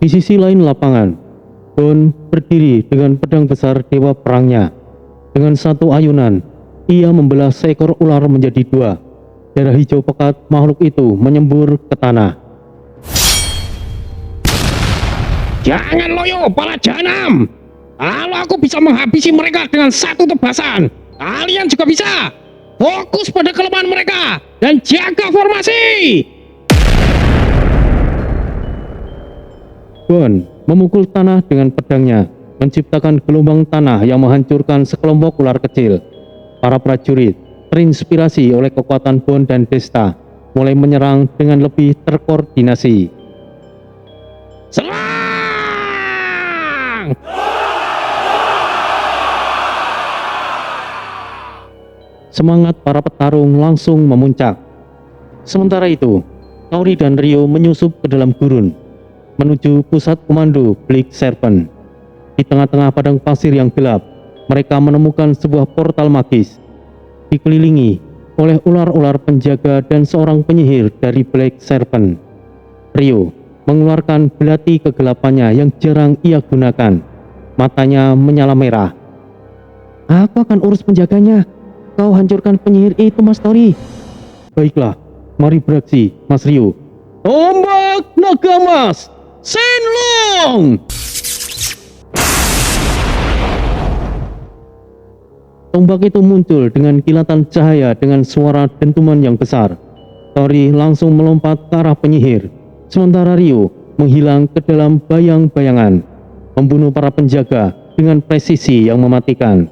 Di sisi lain lapangan, Bon berdiri dengan pedang besar dewa perangnya. Dengan satu ayunan, ia membelah seekor ular menjadi dua. Darah hijau pekat makhluk itu menyembur ke tanah. Jangan loyo, bala jahanam. Kalau aku bisa menghabisi mereka dengan satu tebasan, kalian juga bisa. Fokus pada kelemahan mereka dan jaga formasi. Bon memukul tanah dengan pedangnya, menciptakan gelombang tanah yang menghancurkan sekelompok ular kecil. Para prajurit, terinspirasi oleh kekuatan Bon dan Desta, mulai menyerang dengan lebih terkoordinasi. Serang! Semangat para petarung langsung memuncak. Sementara itu, Tori dan Rio menyusup ke dalam gurun, menuju pusat komando Black Serpent. Di tengah-tengah padang pasir yang gelap, mereka menemukan sebuah portal magis, dikelilingi oleh ular-ular penjaga dan seorang penyihir dari Black Serpent. Rio mengeluarkan belati kegelapannya yang jarang ia gunakan. Matanya menyala merah. Aku akan urus penjaganya. Kau hancurkan penyihir itu, Mas Tori. Baiklah, mari beraksi, Mas Rio. Tombak naga emas, Shenlong! Tombak itu muncul dengan kilatan cahaya dengan suara dentuman yang besar. Tori langsung melompat ke arah penyihir, sementara Rio menghilang ke dalam bayang-bayangan, membunuh para penjaga dengan presisi yang mematikan.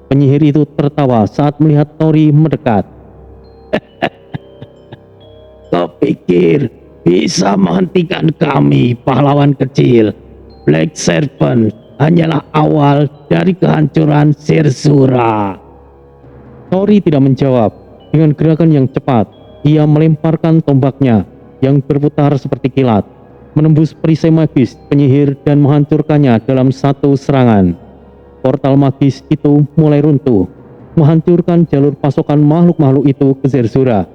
Penyihir itu tertawa saat melihat Tori mendekat. Kau pikir bisa menghentikan kami, pahlawan kecil? Black Serpent hanyalah awal dari kehancuran Zerzura. Tori tidak menjawab. Dengan gerakan yang cepat, ia melemparkan tombaknya yang berputar seperti kilat, menembus perisai magis penyihir dan menghancurkannya dalam satu serangan. Portal magis itu mulai runtuh, menghancurkan jalur pasokan makhluk-makhluk itu ke Zerzura.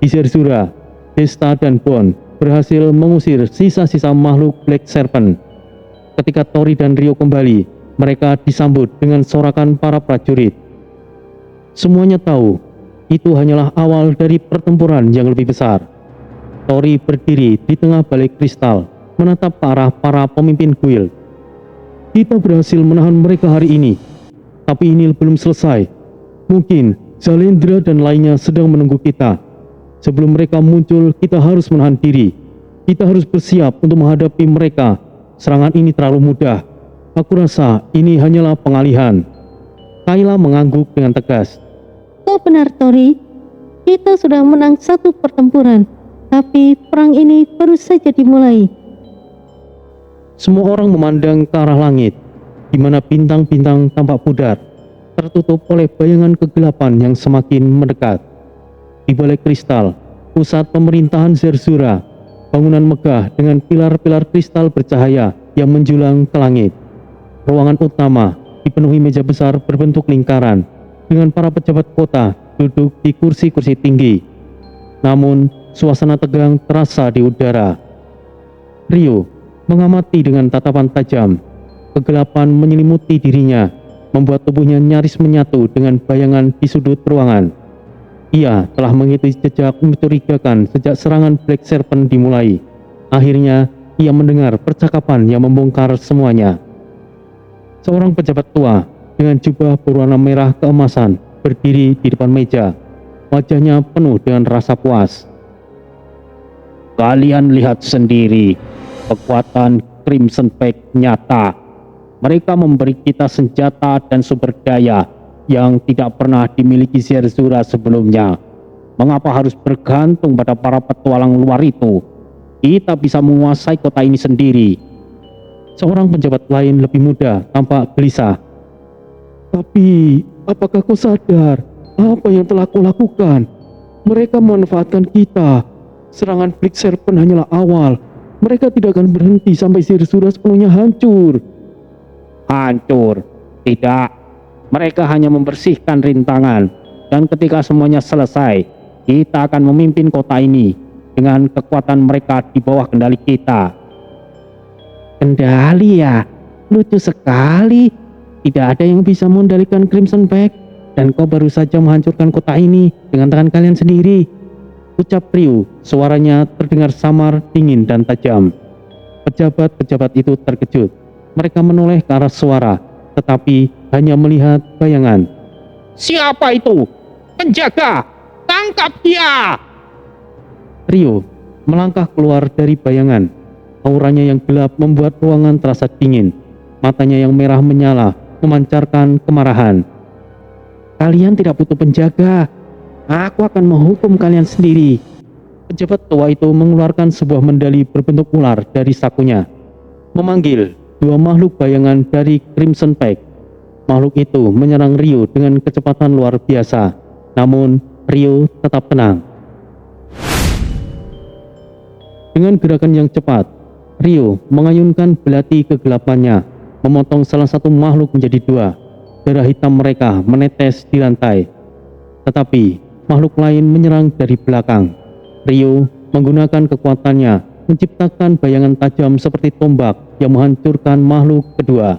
Di Zerzura, Desta dan Bon berhasil mengusir sisa-sisa makhluk Black Serpent. Ketika Tori dan Rio kembali, mereka disambut dengan sorakan para prajurit. Semuanya tahu, itu hanyalah awal dari pertempuran yang lebih besar. Tori berdiri di tengah balai kristal, menatap ke arah para pemimpin guild. Kita berhasil menahan mereka hari ini, tapi ini belum selesai. Mungkin Zalendra dan lainnya sedang menunggu kita. Sebelum mereka muncul, kita harus menahan diri. Kita harus bersiap untuk menghadapi mereka. Serangan ini terlalu mudah. Aku rasa ini hanyalah pengalihan. Kayla mengangguk dengan tegas. Kau benar, Tori. Kita sudah menang satu pertempuran, tapi perang ini baru saja dimulai. Semua orang memandang ke arah langit, di mana bintang-bintang tampak pudar, tertutup oleh bayangan kegelapan yang semakin mendekat. Di balai kristal, pusat pemerintahan Zerzura, bangunan megah dengan pilar-pilar kristal bercahaya yang menjulang ke langit. Ruangan utama dipenuhi meja besar berbentuk lingkaran, dengan para pejabat kota duduk di kursi-kursi tinggi. Namun, suasana tegang terasa di udara. Rio mengamati dengan tatapan tajam. Kegelapan menyelimuti dirinya, membuat tubuhnya nyaris menyatu dengan bayangan di sudut ruangan. Ia telah mengikuti jejak mencurigakan sejak serangan Black Serpent dimulai. Akhirnya, ia mendengar percakapan yang membongkar semuanya. Seorang pejabat tua dengan jubah berwarna merah keemasan berdiri di depan meja. Wajahnya penuh dengan rasa puas. Kalian lihat sendiri, kekuatan Crimson Pact nyata. Mereka memberi kita senjata dan sumber daya yang tidak pernah dimiliki Zerzura sebelumnya. Mengapa harus bergantung pada para petualang luar itu? Kita bisa menguasai kota ini sendiri. Seorang pejabat lain lebih muda tampak gelisah. Tapi, apakah kau sadar apa yang telah kau lakukan? Mereka memanfaatkan kita. Serangan Black Serpent hanyalah awal. Mereka tidak akan berhenti sampai Zerzura sepenuhnya hancur. Hancur? Tidak. Mereka hanya membersihkan rintangan. Dan ketika semuanya selesai, kita akan memimpin kota ini dengan kekuatan mereka di bawah kendali kita. Kendali ya, lucu sekali. Tidak ada yang bisa mengendalikan Crimson Peak, dan kau baru saja menghancurkan kota ini dengan tangan kalian sendiri. Ucap Ryu, suaranya terdengar samar, dingin, dan tajam. Pejabat-pejabat itu terkejut. Mereka menoleh ke arah suara, tetapi hanya melihat bayangan. Siapa itu? Penjaga! Tangkap dia! Ryu melangkah keluar dari bayangan. Auranya yang gelap membuat ruangan terasa dingin. Matanya yang merah menyala, memancarkan kemarahan. Kalian tidak butuh penjaga. Aku akan menghukum kalian sendiri. Pejabat tua itu mengeluarkan sebuah medali berbentuk ular dari sakunya. Memanggil dua makhluk bayangan dari Crimson Peak. Makhluk itu menyerang Ryu dengan kecepatan luar biasa. Namun Ryu tetap tenang. Dengan gerakan yang cepat, Ryu mengayunkan belati kegelapannya, memotong salah satu makhluk menjadi dua. Darah hitam mereka menetes di lantai. Tetapi makhluk lain menyerang dari belakang. Ryu menggunakan kekuatannya, menciptakan bayangan tajam seperti tombak yang menghancurkan makhluk kedua.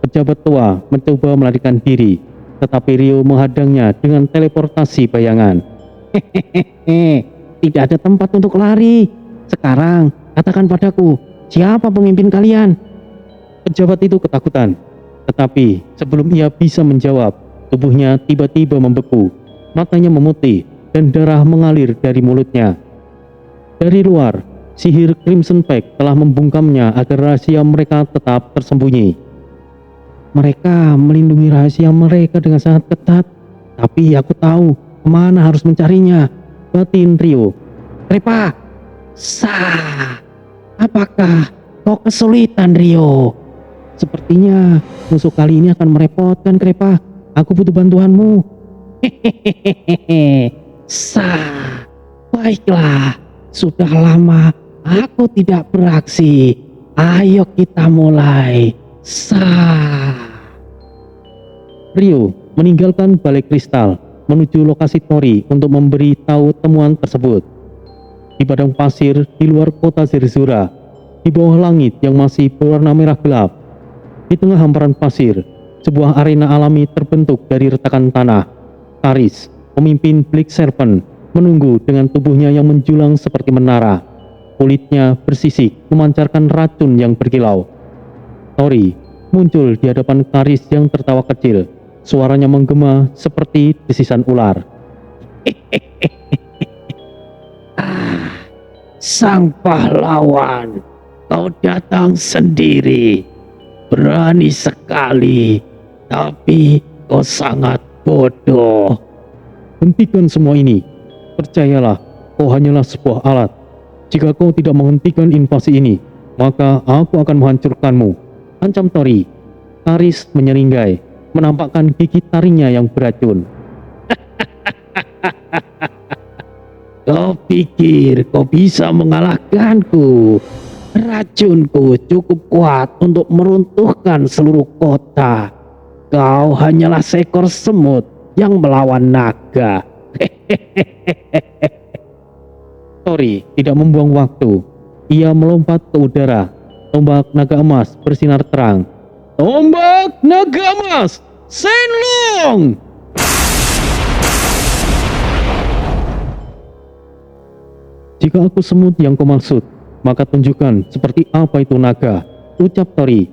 Pejabat tua mencoba melarikan diri, tetapi Ryu menghadangnya dengan teleportasi bayangan. Hehehe. Tidak ada tempat untuk lari. Sekarang, katakan padaku, siapa pemimpin kalian? Pejabat itu ketakutan. Tetapi sebelum ia bisa menjawab, tubuhnya tiba-tiba membeku. Matanya memutih dan darah mengalir dari mulutnya. Dari luar, sihir Crimson Peak telah membungkamnya agar rahasia mereka tetap tersembunyi. Mereka melindungi rahasia mereka dengan sangat ketat. Tapi aku tahu kemana harus mencarinya. Batin Ryu. Krepa, apakah kau kesulitan, Ryu? Sepertinya musuh kali ini akan merepotkan, Krepa. Aku butuh bantuanmu. Hehehe. Baiklah. Sudah lama aku tidak beraksi. Ayo kita mulai. Ryu meninggalkan balai kristal, menuju lokasi Tori untuk memberi tahu temuan tersebut. Di padang pasir di luar kota Zerzura, di bawah langit yang masih berwarna merah gelap, di tengah hamparan pasir, sebuah arena alami terbentuk dari retakan tanah. Karis, pemimpin Black Serpent, menunggu dengan tubuhnya yang menjulang seperti menara. Kulitnya bersisik, memancarkan racun yang berkilau. Tori muncul di hadapan Karis yang tertawa kecil. Suaranya menggema seperti desisan ular. Sang pahlawan, kau datang sendiri. Berani sekali, tapi kau sangat bodoh. Hentikan semua ini. Percayalah, kau hanyalah sebuah alat. Jika kau tidak menghentikan invasi ini, maka aku akan menghancurkanmu. Ancam Tori. Karis menyeringai, menampakkan gigi taringnya yang beracun. Kau pikir kau bisa mengalahkanku? Racunku cukup kuat untuk meruntuhkan seluruh kota. Kau hanyalah seekor semut yang melawan naga. Tori tidak membuang waktu. Ia melompat ke udara. Tombak naga emas bersinar terang. Tombak naga emas Shenlong! Jika aku semut yang kau maksud, maka tunjukkan seperti apa itu naga, ucap Tori.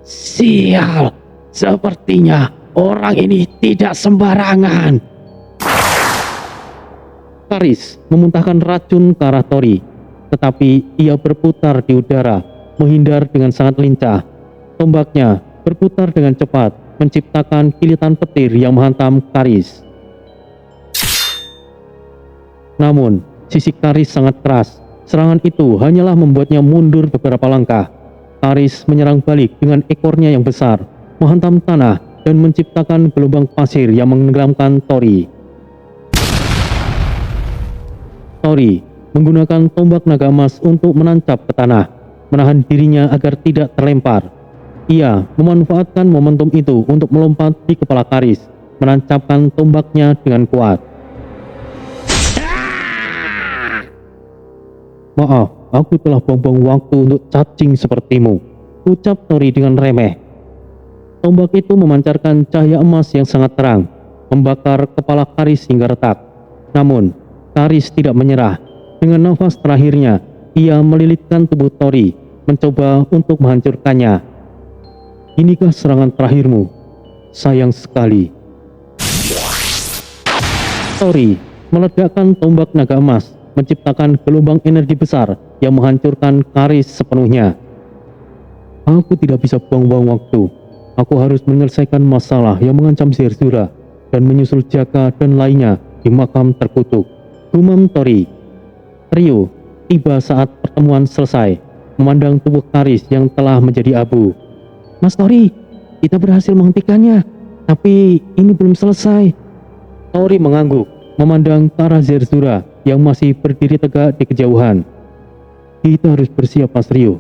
Sial, sepertinya orang ini tidak sembarangan. Karis memuntahkan racun ke arah Tori, tetapi ia berputar di udara, menghindar dengan sangat lincah. Tombaknya berputar dengan cepat, menciptakan kilitan petir yang menghantam Karis. Namun, sisi Karis sangat keras. Serangan itu hanyalah membuatnya mundur beberapa langkah. Karis menyerang balik dengan ekornya yang besar, menghantam tanah dan menciptakan gelombang pasir yang menenggelamkan Tori. Tori menggunakan tombak naga emas untuk menancap ke tanah, menahan dirinya agar tidak terlempar. Ia memanfaatkan momentum itu untuk melompat di kepala Karis, menancapkan tombaknya dengan kuat. Maaf, Aku telah buang-buang waktu untuk cacing sepertimu, ucap Tori dengan remeh. Tombak itu memancarkan cahaya emas yang sangat terang, membakar kepala Karis hingga retak. Namun, Karis tidak menyerah. Dengan nafas terakhirnya, ia melilitkan tubuh Tori, mencoba untuk menghancurkannya. Inikah serangan terakhirmu? Sayang sekali. Tori meledakkan tombak naga emas, menciptakan gelombang energi besar yang menghancurkan Karis sepenuhnya. Aku tidak bisa buang-buang waktu. Aku harus menyelesaikan masalah yang mengancam Zerzura dan menyusul Jaka dan lainnya di makam terkutuk, gumam Tori. Rio tiba saat pertemuan selesai, memandang tubuh Karis yang telah menjadi abu. Mas Tori, kita berhasil menghentikannya, tapi ini belum selesai. Tori mengangguk, memandang ke arah Zerzura yang masih berdiri tegak di kejauhan. Kita harus bersiap, Mas Rio.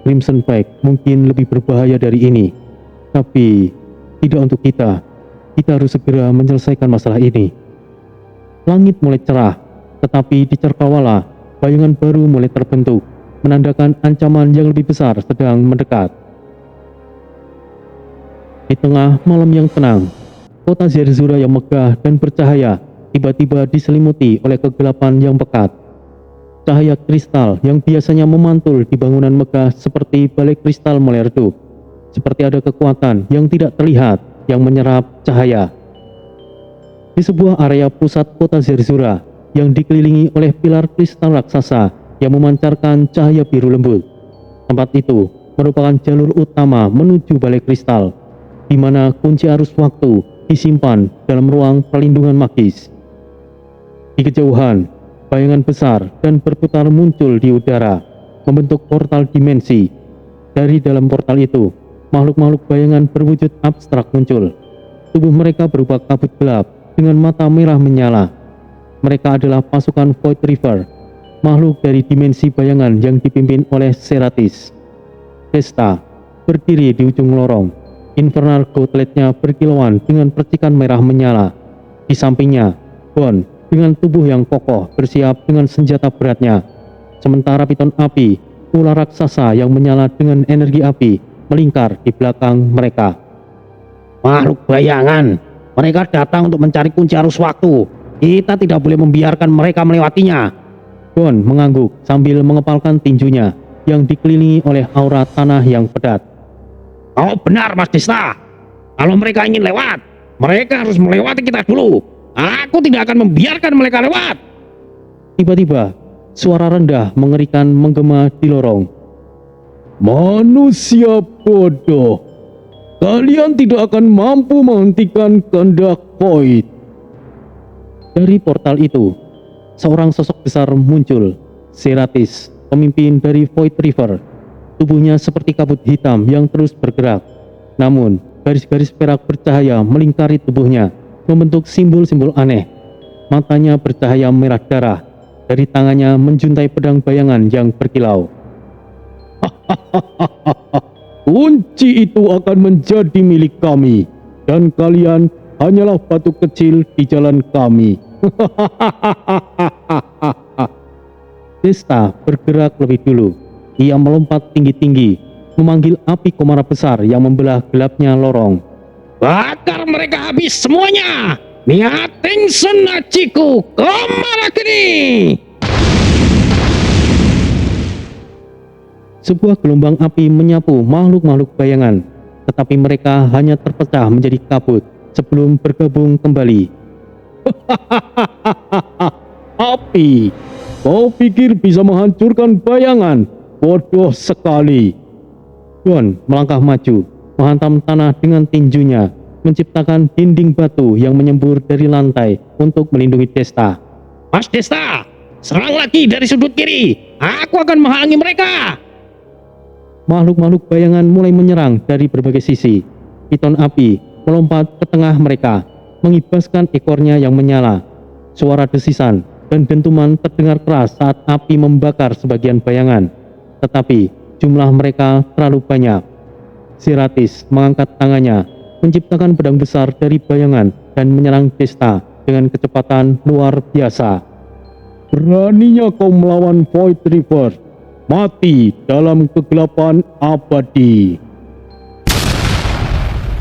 Crimson Pike mungkin lebih berbahaya dari ini, tapi tidak untuk kita. Kita harus segera menyelesaikan masalah ini. Langit mulai cerah, tetapi di Cakrawala, bayangan baru mulai terbentuk, menandakan ancaman yang lebih besar sedang mendekat. Di tengah malam yang tenang, kota Zerzura yang megah dan bercahaya tiba-tiba diselimuti oleh kegelapan yang pekat. Cahaya kristal yang biasanya memantul di bangunan megah seperti balai kristal mulai redup, seperti ada kekuatan yang tidak terlihat yang menyerap cahaya. Di sebuah area pusat kota Zerzura yang dikelilingi oleh pilar kristal raksasa yang memancarkan cahaya biru lembut. Tempat itu merupakan jalur utama menuju balai kristal, di mana kunci arus waktu disimpan dalam ruang perlindungan magis. Di kejauhan, bayangan besar dan berputar muncul di udara, membentuk portal dimensi. Dari dalam portal itu, makhluk-makhluk bayangan berwujud abstrak muncul. Tubuh mereka berupa kabut gelap dengan mata merah menyala. Mereka adalah pasukan Void River, makhluk dari dimensi bayangan yang dipimpin oleh Seratis. Desta berdiri di ujung lorong. Infernal Gauntletnya berkilauan dengan percikan merah menyala. Di sampingnya, Bon dengan tubuh yang kokoh bersiap dengan senjata beratnya. Sementara piton api, ular raksasa yang menyala dengan energi api, melingkar di belakang mereka. Makhluk bayangan, mereka datang untuk mencari kunci arus waktu. Kita tidak boleh membiarkan mereka melewatinya. Bon mengangguk sambil mengepalkan tinjunya yang dikelilingi oleh aura tanah yang pedat. Oh benar, Mas Desta. Kalau mereka ingin lewat, mereka harus melewati kita dulu. Aku tidak akan membiarkan mereka lewat. Tiba-tiba, suara rendah mengerikan menggema di lorong. Manusia bodoh, kalian tidak akan mampu menghentikan kehendak Void. Dari portal itu, seorang sosok besar muncul, Seratis, pemimpin dari Void River. Tubuhnya seperti kabut hitam yang terus bergerak. Namun, garis-garis perak bercahaya melingkari tubuhnya, membentuk simbol-simbol aneh. Matanya bercahaya merah darah. Dari tangannya menjuntai pedang bayangan yang berkilau. Kunci itu akan menjadi milik kami, dan kalian hanyalah batu kecil di jalan kami. Desta bergerak lebih dulu. Ia melompat tinggi-tinggi, memanggil api komara besar yang membelah gelapnya lorong. Bakar mereka habis semuanya. Niating senajiku komara kini. Sebuah gelombang api menyapu makhluk-makhluk bayangan, tetapi mereka hanya terpecah menjadi kabut sebelum bergabung kembali. Api, kau pikir bisa menghancurkan bayangan? Bodoh sekali. Don melangkah maju, menghantam tanah dengan tinjunya, menciptakan dinding batu yang menyembur dari lantai untuk melindungi Desta. Mas Desta, serang lagi dari sudut kiri. Aku akan menghalangi mereka. Makhluk-makhluk bayangan mulai menyerang dari berbagai sisi. Piton api melompat ke tengah mereka, mengibaskan ekornya yang menyala. Suara desisan dan dentuman terdengar keras saat api membakar sebagian bayangan. Tetapi jumlah mereka terlalu banyak. Seratis mengangkat tangannya, menciptakan pedang besar dari bayangan dan menyerang Desta dengan kecepatan luar biasa. Beraninya kau melawan Void River. mati dalam kegelapan abadi.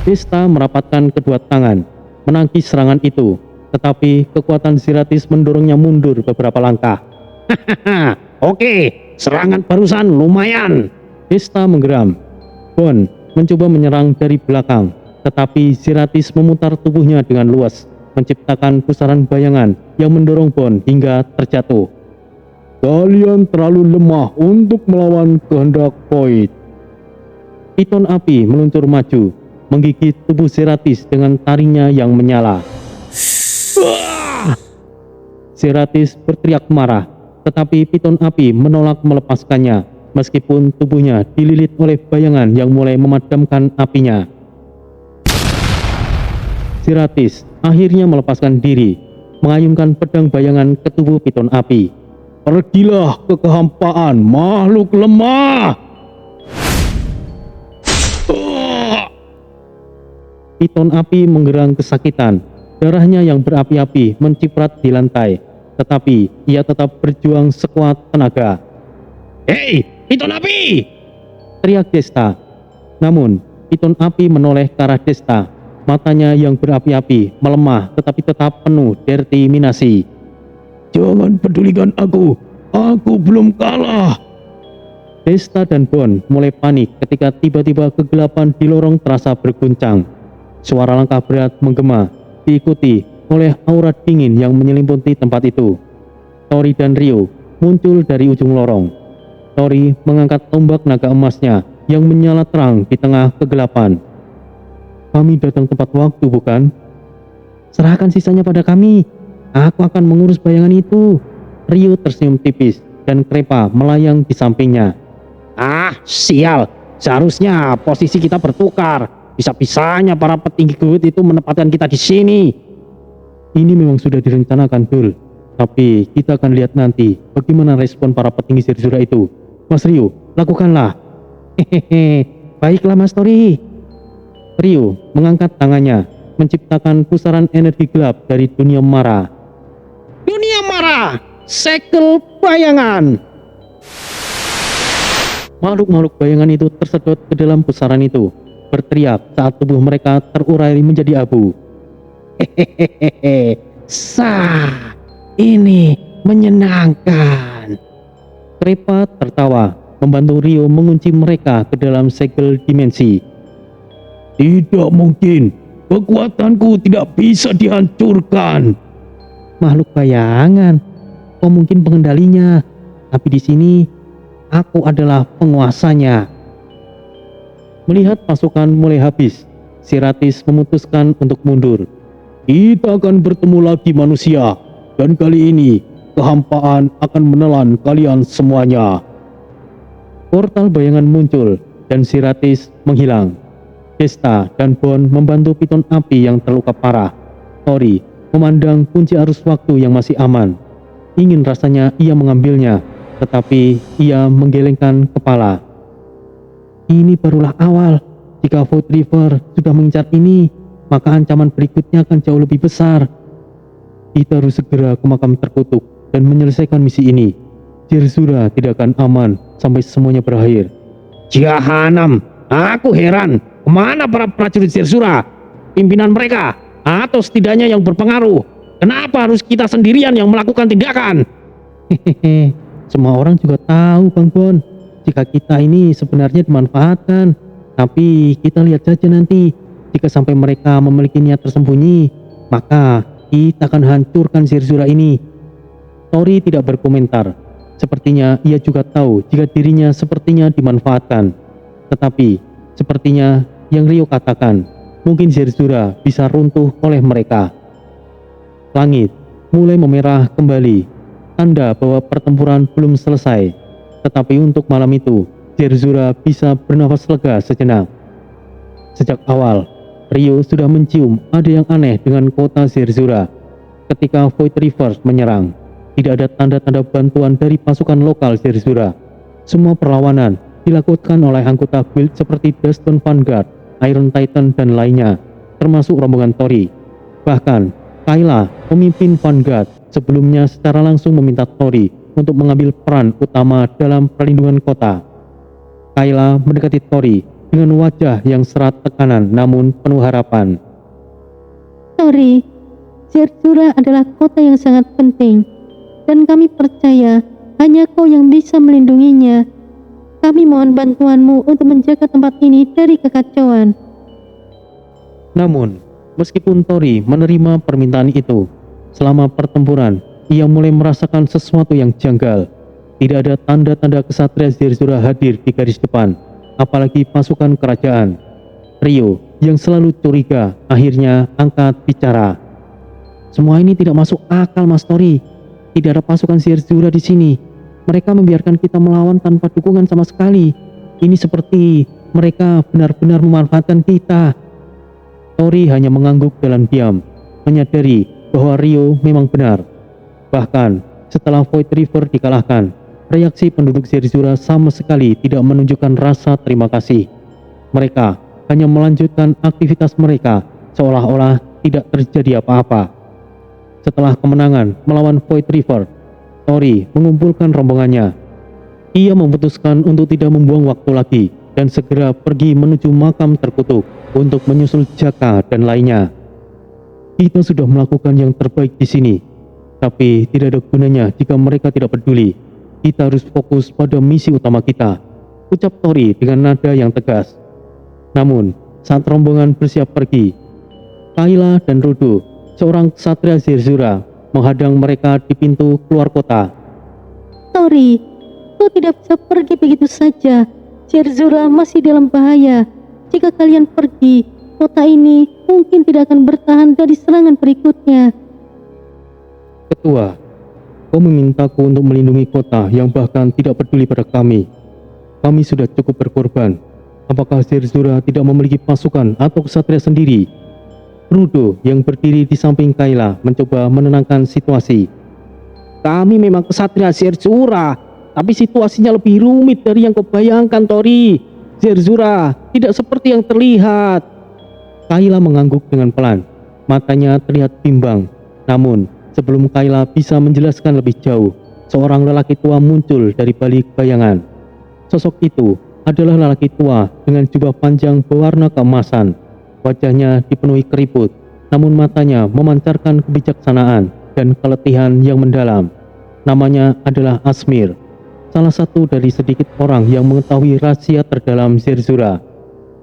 Desta merapatkan kedua tangan, menangkis serangan itu, tetapi kekuatan Ziratis mendorongnya mundur beberapa langkah. Hahaha, oke, serangan barusan lumayan. Desta menggeram. Bon mencoba menyerang dari belakang, tetapi Ziratis memutar tubuhnya dengan luas, menciptakan pusaran bayangan yang mendorong Bon hingga terjatuh. Kalian terlalu lemah untuk melawan kehendak Void. Piton api meluncur maju, menggigit tubuh Ziratis dengan taringnya yang menyala. Ziratis berteriak marah, tetapi piton api menolak melepaskannya, meskipun tubuhnya dililit oleh bayangan yang mulai memadamkan apinya. Ziratis akhirnya melepaskan diri, mengayunkan pedang bayangan ke tubuh piton api. Pergilah ke kehampaan, makhluk lemah! Piton api menggerang kesakitan, darahnya yang berapi-api menciprat di lantai, tetapi ia tetap berjuang sekuat tenaga. Hei, piton api! Teriak Desta. Namun, piton api menoleh ke arah Desta. Matanya yang berapi-api melemah tetapi tetap penuh determinasi. Jangan pedulikan aku belum kalah. Desta dan Bon mulai panik ketika tiba-tiba kegelapan di lorong terasa berguncang. Suara langkah berat menggema, diikuti oleh aura dingin yang menyelimuti tempat itu. Tori dan Ryo muncul dari ujung lorong. Tori mengangkat tombak naga emasnya yang menyala terang di tengah kegelapan. Kami datang tepat waktu, bukan? Serahkan sisanya pada kami. Aku akan mengurus bayangan itu. Ryo tersenyum tipis dan Krepa melayang di sampingnya. Ah, sial. Seharusnya posisi kita bertukar. Bisa-bisanya para petinggi Goa'uld itu menempatkan kita di sini. Ini memang sudah direncanakan, Dul. Tapi kita akan lihat nanti bagaimana respon para petinggi Zerzura itu. Mas Ryo, lakukanlah. Hehehe, baiklah Mas Tori. Ryo mengangkat tangannya, menciptakan pusaran energi gelap dari dunia Mara. Dunia Mara, segel bayangan. Makhluk-makhluk bayangan itu tersedot ke dalam pusaran itu, berteriak saat tubuh mereka terurai menjadi abu. Hehehe, sah, ini menyenangkan. Krepa tertawa, membantu Ryo mengunci mereka ke dalam segel dimensi. Tidak mungkin, kekuatanku tidak bisa dihancurkan. Makhluk bayangan, kau mungkin pengendalinya, tapi di sini aku adalah penguasanya. Melihat pasukan mulai habis, Ziratis memutuskan untuk mundur. Kita akan bertemu lagi manusia, dan kali ini kehampaan akan menelan kalian semuanya. Portal bayangan muncul dan Ziratis menghilang. Desta dan Bon membantu piton api yang terluka parah. Tori memandang kunci arus waktu yang masih aman. Ingin rasanya ia mengambilnya, tetapi ia menggelengkan kepala. Ini barulah awal. Jika Void River sudah mengincar ini, maka ancaman berikutnya akan jauh lebih besar. Kita harus segera ke makam terkutuk dan menyelesaikan misi ini. Zerzura tidak akan aman sampai semuanya berakhir. Jahanam, aku heran. Kemana para prajurit Zerzura? Pimpinan mereka? Atau setidaknya yang berpengaruh? Kenapa harus kita sendirian yang melakukan tindakan? Hehehe, semua orang juga tahu Bang Bon, jika kita ini sebenarnya dimanfaatkan. Tapi kita lihat saja nanti, jika sampai mereka memiliki niat tersembunyi, maka kita akan hancurkan Zerzura ini. Tori tidak berkomentar. Sepertinya ia juga tahu jika dirinya sepertinya dimanfaatkan. Tetapi sepertinya yang Ryo katakan, mungkin Zerzura bisa runtuh oleh mereka. Langit mulai memerah kembali, tanda bahwa pertempuran belum selesai. Tetapi untuk malam itu, Zerzura bisa bernafas lega sejenak. Sejak awal, Ryo sudah mencium ada yang aneh dengan kota Zerzura. Ketika Void Reverse menyerang, tidak ada tanda-tanda bantuan dari pasukan lokal Zerzura. Semua perlawanan dilakukan oleh anggota guild seperti Duston Vanguard, Iron Titan, dan lainnya, termasuk rombongan Tori. Bahkan, Kayla, pemimpin Vanguard, sebelumnya secara langsung meminta Tori untuk mengambil peran utama dalam perlindungan kota. Kayla mendekati Tori dengan wajah yang serat tekanan namun penuh harapan. Tori, Zerzura adalah kota yang sangat penting, dan kami percaya hanya kau yang bisa melindunginya. Kami mohon bantuanmu untuk menjaga tempat ini dari kekacauan. Namun, meskipun Tori menerima permintaan itu, selama pertempuran, ia mulai merasakan sesuatu yang janggal. Tidak ada tanda-tanda kesatria Zerzura hadir di garis depan, apalagi pasukan kerajaan. Rio, yang selalu curiga, akhirnya angkat bicara. Semua ini tidak masuk akal, Mas Tori. Tidak ada pasukan Zerzura di sini. Mereka membiarkan kita melawan tanpa dukungan sama sekali. Ini seperti mereka benar-benar memanfaatkan kita. Tori hanya mengangguk dalam diam, menyadari bahwa Rio memang benar. Bahkan setelah Void River dikalahkan, reaksi penduduk Zerzura sama sekali tidak menunjukkan rasa terima kasih. Mereka hanya melanjutkan aktivitas mereka seolah-olah tidak terjadi apa-apa. Setelah kemenangan melawan Void River, Tori mengumpulkan rombongannya. Ia memutuskan untuk tidak membuang waktu lagi dan segera pergi menuju makam terkutuk untuk menyusul Jaka dan lainnya. Kita sudah melakukan yang terbaik di sini, tapi tidak ada gunanya jika mereka tidak peduli. Kita harus fokus pada misi utama kita, ucap Tori dengan nada yang tegas. Namun, saat rombongan bersiap pergi, Kayla dan Rudo, seorang ksatria Zerzura, menghadang mereka di pintu keluar kota. Tori, kau tidak bisa pergi begitu saja. Zerzura masih dalam bahaya. Jika kalian pergi, kota ini mungkin tidak akan bertahan dari serangan berikutnya. Ketua, kau memintaku untuk melindungi kota yang bahkan tidak peduli pada kami. Kami sudah cukup berkorban. Apakah Zerzura tidak memiliki pasukan atau ksatria sendiri? Rudo yang berdiri di samping Kayla mencoba menenangkan situasi. Kami memang kesatria Zerzura, tapi situasinya lebih rumit dari yang kau bayangkan, Tori. Zerzura tidak seperti yang terlihat. Kayla mengangguk dengan pelan. Matanya terlihat bimbang. Namun, sebelum Kayla bisa menjelaskan lebih jauh, seorang lelaki tua muncul dari balik bayangan. Sosok itu adalah lelaki tua dengan jubah panjang berwarna keemasan. Wajahnya dipenuhi keriput, namun matanya memancarkan kebijaksanaan dan keletihan yang mendalam. Namanya adalah Asmir, salah satu dari sedikit orang yang mengetahui rahasia terdalam Zerzura.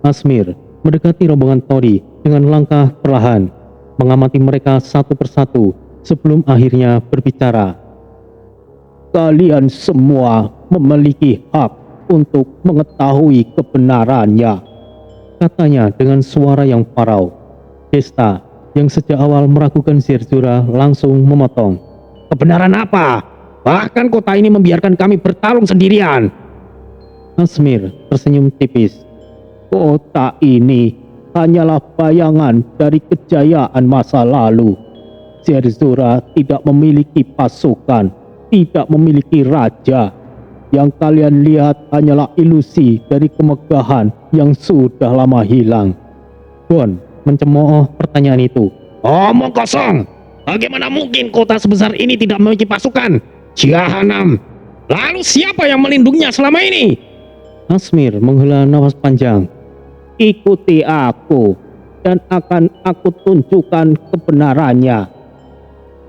Asmir mendekati rombongan Tori dengan langkah perlahan, mengamati mereka satu persatu sebelum akhirnya berbicara. Kalian semua memiliki hak untuk mengetahui kebenarannya, katanya dengan suara yang parau. Desta, yang sejak awal meragukan Zerzura, langsung memotong. Kebenaran apa? Bahkan kota ini membiarkan kami bertarung sendirian. Asmir tersenyum tipis. Kota ini hanyalah bayangan dari kejayaan masa lalu. Zerzura tidak memiliki pasukan, tidak memiliki raja. Yang kalian lihat hanyalah ilusi dari kemegahan yang sudah lama hilang. Gon mencemooh pertanyaan itu. Omong kosong. Bagaimana mungkin kota sebesar ini tidak memiliki pasukan? Jahanam. Lalu siapa yang melindunginya selama ini? Asmir menghela nafas panjang. Ikuti aku dan akan aku tunjukkan kebenarannya.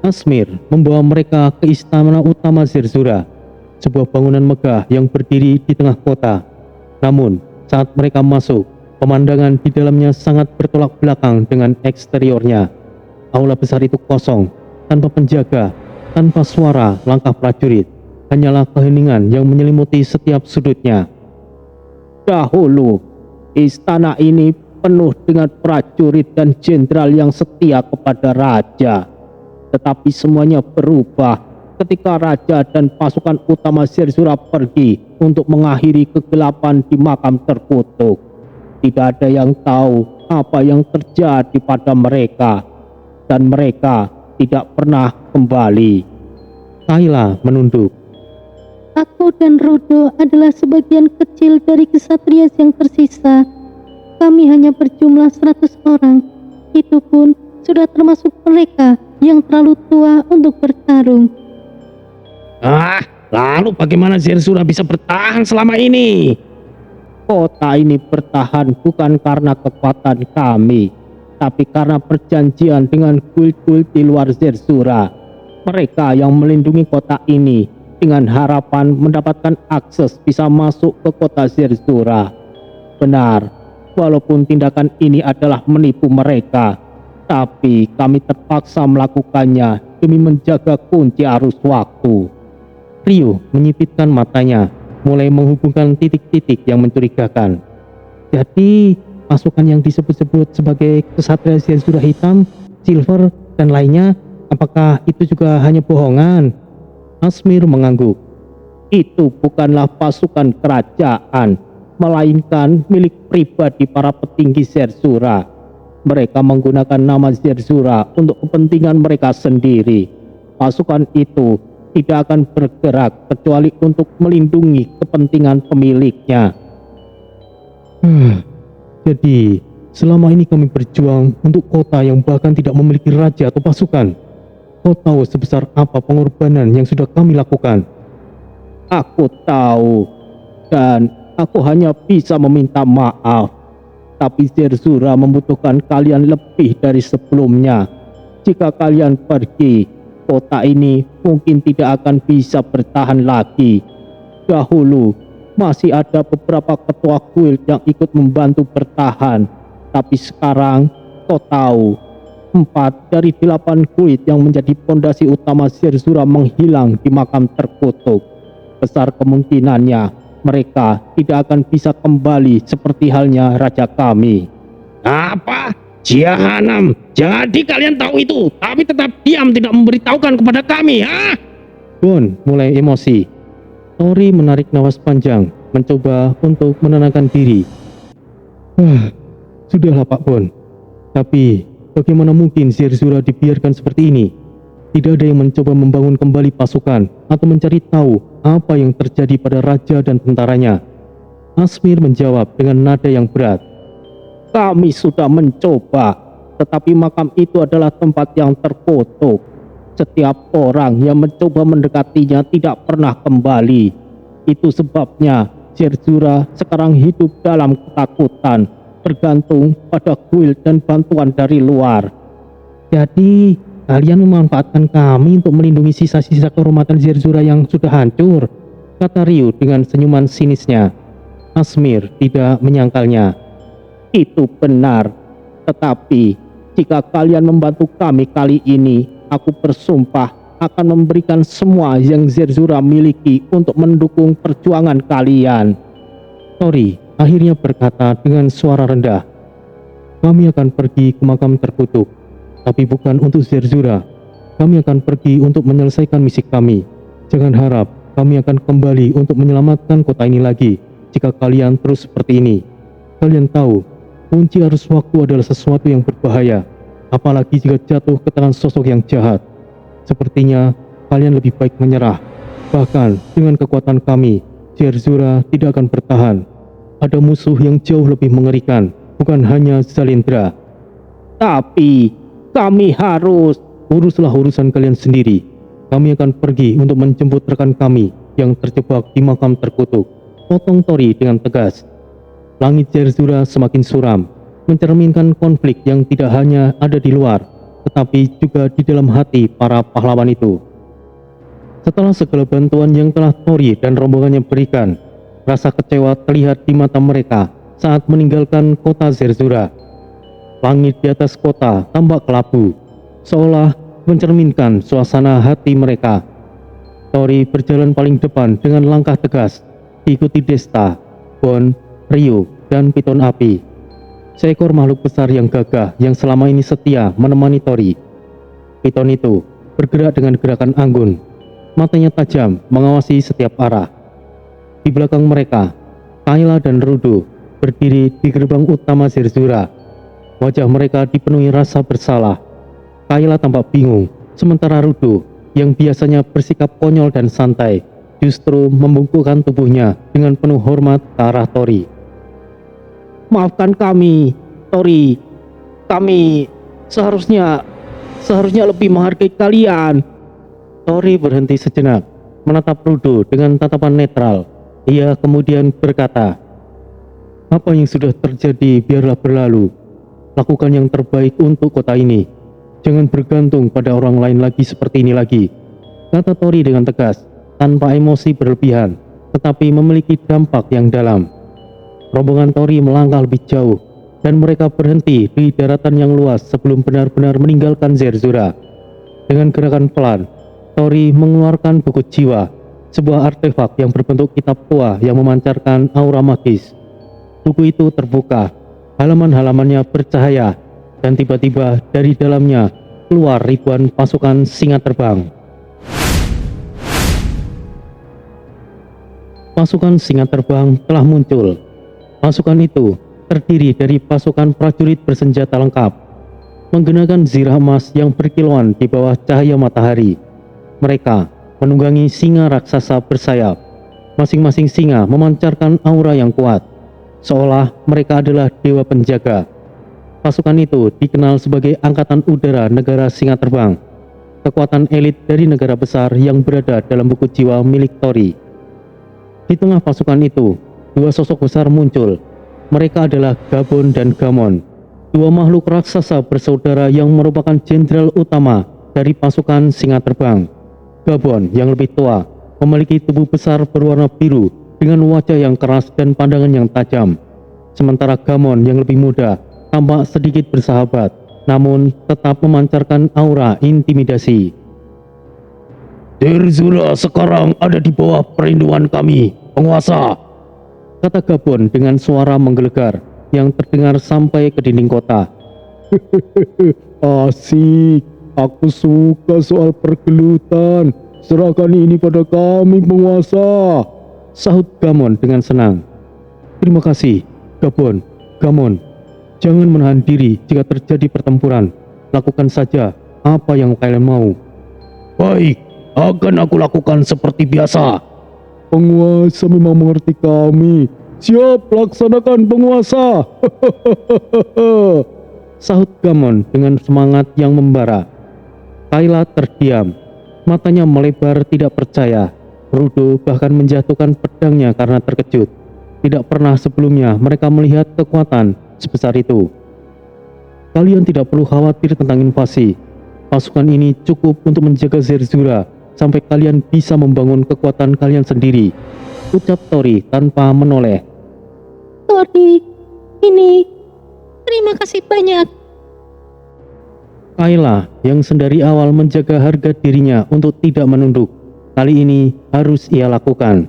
Asmir membawa mereka ke istana utama Zerzura, sebuah bangunan megah yang berdiri di tengah kota. Namun, saat mereka masuk, pemandangan di dalamnya sangat bertolak belakang dengan eksteriornya. Aula besar itu kosong, tanpa penjaga, tanpa suara langkah prajurit. Hanyalah keheningan yang menyelimuti setiap sudutnya. Dahulu, istana ini penuh dengan prajurit dan jenderal yang setia kepada raja. Tetapi semuanya berubah ketika raja dan pasukan utama Zerzura pergi untuk mengakhiri kegelapan di makam terkutuk. Tidak ada yang tahu apa yang terjadi pada mereka, dan mereka tidak pernah kembali. Kayla menunduk. Aku dan Rudo adalah sebagian kecil dari ksatria yang tersisa. Kami hanya berjumlah 100 orang. Itu pun sudah termasuk mereka yang terlalu tua untuk bertarung. Lalu bagaimana Zerzura bisa bertahan selama ini? Kota ini bertahan bukan karena kekuatan kami, tapi karena perjanjian dengan guild-guild di luar Zerzura. Mereka yang melindungi kota ini dengan harapan mendapatkan akses bisa masuk ke kota Zerzura. Benar, walaupun tindakan ini adalah menipu mereka, tapi kami terpaksa melakukannya demi menjaga kunci arus waktu. Ryu menyipitkan matanya, mulai menghubungkan titik-titik yang mencurigakan. Jadi, pasukan yang disebut-sebut sebagai kesatria Zerzura Hitam, Silver, dan lainnya, apakah itu juga hanya bohongan? Asmir mengangguk. Itu bukanlah pasukan kerajaan, melainkan milik pribadi para petinggi Zerzura. Mereka menggunakan nama Zerzura untuk kepentingan mereka sendiri. Pasukan itu tidak akan bergerak kecuali untuk melindungi kepentingan pemiliknya. Jadi, selama ini kami berjuang untuk kota yang bahkan tidak memiliki raja atau pasukan. Kau tahu sebesar apa pengorbanan yang sudah kami lakukan? Aku tahu, dan aku hanya bisa meminta maaf. Tapi Zerzura membutuhkan kalian lebih dari sebelumnya. Jika kalian pergi, kota ini mungkin tidak akan bisa bertahan lagi. Dahulu, masih ada beberapa ketua guild yang ikut membantu bertahan. Tapi sekarang, kau tahu, 4 dari 8 guild yang menjadi pondasi utama Zerzura menghilang di makam terkutuk. Besar kemungkinannya, mereka tidak akan bisa kembali seperti halnya raja kami. Apa? Jahanam, jadi kalian tahu itu, tapi tetap diam tidak memberitahukan kepada kami, ha? Bon mulai emosi. Tori menarik napas panjang, mencoba untuk menenangkan diri. Sudahlah Pak Bon. Tapi, bagaimana mungkin Zerzura dibiarkan seperti ini? Tidak ada yang mencoba membangun kembali pasukan atau mencari tahu apa yang terjadi pada raja dan tentaranya. Asmir menjawab dengan nada yang berat. Kami sudah mencoba, tetapi makam itu adalah tempat yang terkutuk. Setiap orang yang mencoba mendekatinya tidak pernah kembali. Itu sebabnya Zerzura sekarang hidup dalam ketakutan, bergantung pada guild dan bantuan dari luar. Jadi, kalian memanfaatkan kami untuk melindungi sisa-sisa kehormatan Zerzura yang sudah hancur, kata Ryu dengan senyuman sinisnya. Asmir tidak menyangkalnya. Itu benar, tetapi jika kalian membantu kami kali ini, aku bersumpah akan memberikan semua yang Zerzura miliki untuk mendukung perjuangan kalian. Tori akhirnya berkata dengan suara rendah. Kami akan pergi ke makam terkutuk, tapi bukan untuk Zerzura. Kami akan pergi untuk menyelesaikan misi kami. Jangan harap kami akan kembali untuk menyelamatkan kota ini lagi jika kalian terus seperti ini. Kalian tahu, kunci arus waktu adalah sesuatu yang berbahaya, apalagi jika jatuh ke tangan sosok yang jahat. Sepertinya kalian lebih baik menyerah. Bahkan dengan kekuatan kami, Zerzura tidak akan bertahan. Ada musuh yang jauh lebih mengerikan, bukan hanya Zalindra. Tapi kami harus... Uruslah urusan kalian sendiri. Kami akan pergi untuk menjemput rekan kami yang terjebak di makam terkutuk, potong Tori dengan tegas. Langit Zerzura semakin suram, mencerminkan konflik yang tidak hanya ada di luar, tetapi juga di dalam hati para pahlawan itu. Setelah segala bantuan yang telah Tori dan rombongannya berikan, rasa kecewa terlihat di mata mereka saat meninggalkan kota Zerzura. Langit di atas kota tampak kelabu, seolah mencerminkan suasana hati mereka. Tori berjalan paling depan dengan langkah tegas, diikuti Desta, Bon, Ryu, dan Piton Api. Seekor makhluk besar yang gagah yang selama ini setia menemani Tori. Piton itu bergerak dengan gerakan anggun, matanya tajam mengawasi setiap arah. Di belakang mereka, Kayla dan Rudo berdiri di gerbang utama Zerzura. Wajah mereka dipenuhi rasa bersalah. Kayla tampak bingung, sementara Rudo yang biasanya bersikap konyol dan santai justru membungkukkan tubuhnya dengan penuh hormat ke arah Tori. Maafkan kami, Tori. Kami seharusnya lebih menghargai kalian. Tori berhenti sejenak, menatap Rudo dengan tatapan netral. Ia kemudian berkata, "Apa yang sudah terjadi biarlah berlalu. Lakukan yang terbaik untuk kota ini. Jangan bergantung pada orang lain lagi seperti ini lagi," kata Tori dengan tegas, tanpa emosi berlebihan, tetapi memiliki dampak yang dalam. Rombongan Tori melangkah lebih jauh, dan mereka berhenti di daratan yang luas sebelum benar-benar meninggalkan Zerzura. Dengan gerakan pelan, Tori mengeluarkan buku jiwa, sebuah artefak yang berbentuk kitab tua yang memancarkan aura magis. Buku itu terbuka, halaman-halamannya bercahaya, dan tiba-tiba dari dalamnya keluar ribuan pasukan singa terbang. Pasukan singa terbang telah muncul. Pasukan itu terdiri dari pasukan prajurit bersenjata lengkap, menggunakan zirah emas yang berkilauan di bawah cahaya matahari. Mereka menunggangi singa raksasa bersayap. Masing-masing singa memancarkan aura yang kuat, seolah mereka adalah dewa penjaga. Pasukan itu dikenal sebagai Angkatan Udara Negara Singa Terbang, kekuatan elit dari negara besar yang berada dalam buku jiwa milik Tori. Di tengah pasukan itu, dua sosok besar muncul. Mereka adalah Gabon dan Gamon, dua makhluk raksasa bersaudara yang merupakan jenderal utama dari pasukan Singa Terbang. Gabon yang lebih tua memiliki tubuh besar berwarna biru dengan wajah yang keras dan pandangan yang tajam. Sementara Gamon yang lebih muda tampak sedikit bersahabat, namun tetap memancarkan aura intimidasi. Zerzura sekarang ada di bawah perlindungan kami, penguasa, kata Gabon dengan suara menggelegar yang terdengar sampai ke dinding kota. Asik, aku suka soal pergelutan. Serahkan ini pada kami, penguasa, sahut Gamon dengan senang. Terima kasih, Gabon. Gamon, jangan menahan diri jika terjadi pertempuran. Lakukan saja apa yang kalian mau. Baik, akan aku lakukan seperti biasa. Penguasa memang mengerti kami. Siap, laksanakan, penguasa. Sahut Gamon dengan semangat yang membara. Kayla terdiam, matanya melebar tidak percaya. Rudo bahkan menjatuhkan pedangnya karena terkejut. Tidak pernah sebelumnya mereka melihat kekuatan sebesar itu. Kalian tidak perlu khawatir tentang invasi. Pasukan ini cukup untuk menjaga Zerzura sampai kalian bisa membangun kekuatan kalian sendiri, ucap Tori tanpa menoleh. Tori, terima kasih banyak. Kayla yang sedari awal menjaga harga dirinya untuk tidak menunduk, kali ini harus ia lakukan.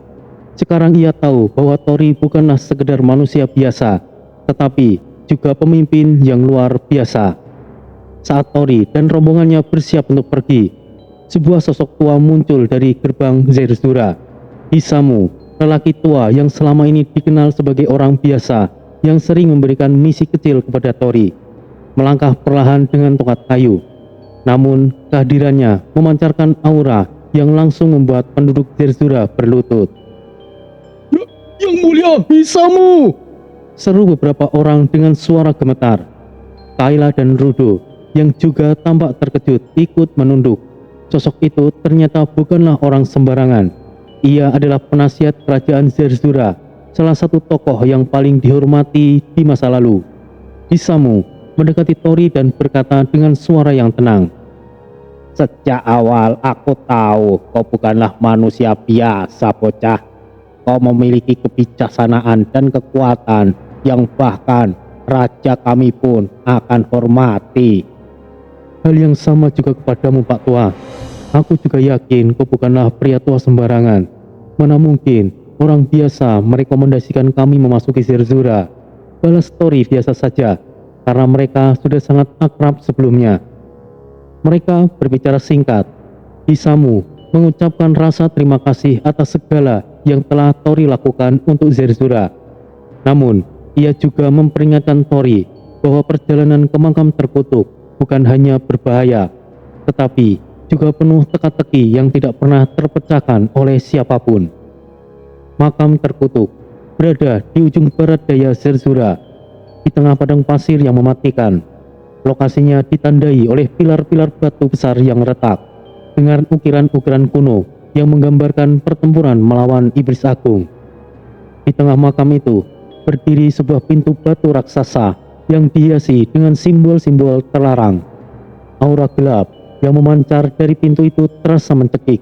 Sekarang ia tahu bahwa Tori bukanlah sekedar manusia biasa, tetapi juga pemimpin yang luar biasa. Saat Tori dan rombongannya bersiap untuk pergi, sebuah sosok tua muncul dari gerbang Zerzura. Hisamu, lelaki tua yang selama ini dikenal sebagai orang biasa yang sering memberikan misi kecil kepada Tori, melangkah perlahan dengan tongkat kayu. Namun kehadirannya memancarkan aura yang langsung membuat penduduk Zerzura berlutut. Yang mulia, Hisamu, seru beberapa orang dengan suara gemetar. Kayla dan Rudo yang juga tampak terkejut ikut menunduk. Sosok itu ternyata bukanlah orang sembarangan. Ia adalah penasihat kerajaan Zerzura, salah satu tokoh yang paling dihormati di masa lalu. Hisamu mendekati Tori dan berkata dengan suara yang tenang, Sejak awal aku tahu kau bukanlah manusia biasa, bocah. Kau memiliki kebijaksanaan dan kekuatan yang bahkan raja kami pun akan hormati. hal yang sama juga kepadamu, Pak Tua. Aku juga yakin kau bukanlah pria tua sembarangan. Mana mungkin orang biasa merekomendasikan kami memasuki Zerzura. Balas Tori biasa saja, karena mereka sudah sangat akrab sebelumnya. Mereka berbicara singkat. Hisamu mengucapkan rasa terima kasih atas segala yang telah Tori lakukan untuk Zerzura. Namun, ia juga memperingatkan Tori bahwa perjalanan ke makam terkutuk bukan hanya berbahaya, tetapi juga penuh teka-teki yang tidak pernah terpecahkan oleh siapapun. Makam terkutuk berada di ujung barat daya Zerzura, di tengah padang pasir yang mematikan. Lokasinya ditandai oleh pilar-pilar batu besar yang retak, dengan ukiran-ukiran kuno yang menggambarkan pertempuran melawan iblis agung. Di tengah makam itu berdiri sebuah pintu batu raksasa yang dihiasi dengan simbol-simbol terlarang. Aura gelap yang memancar dari pintu itu terasa mencekik,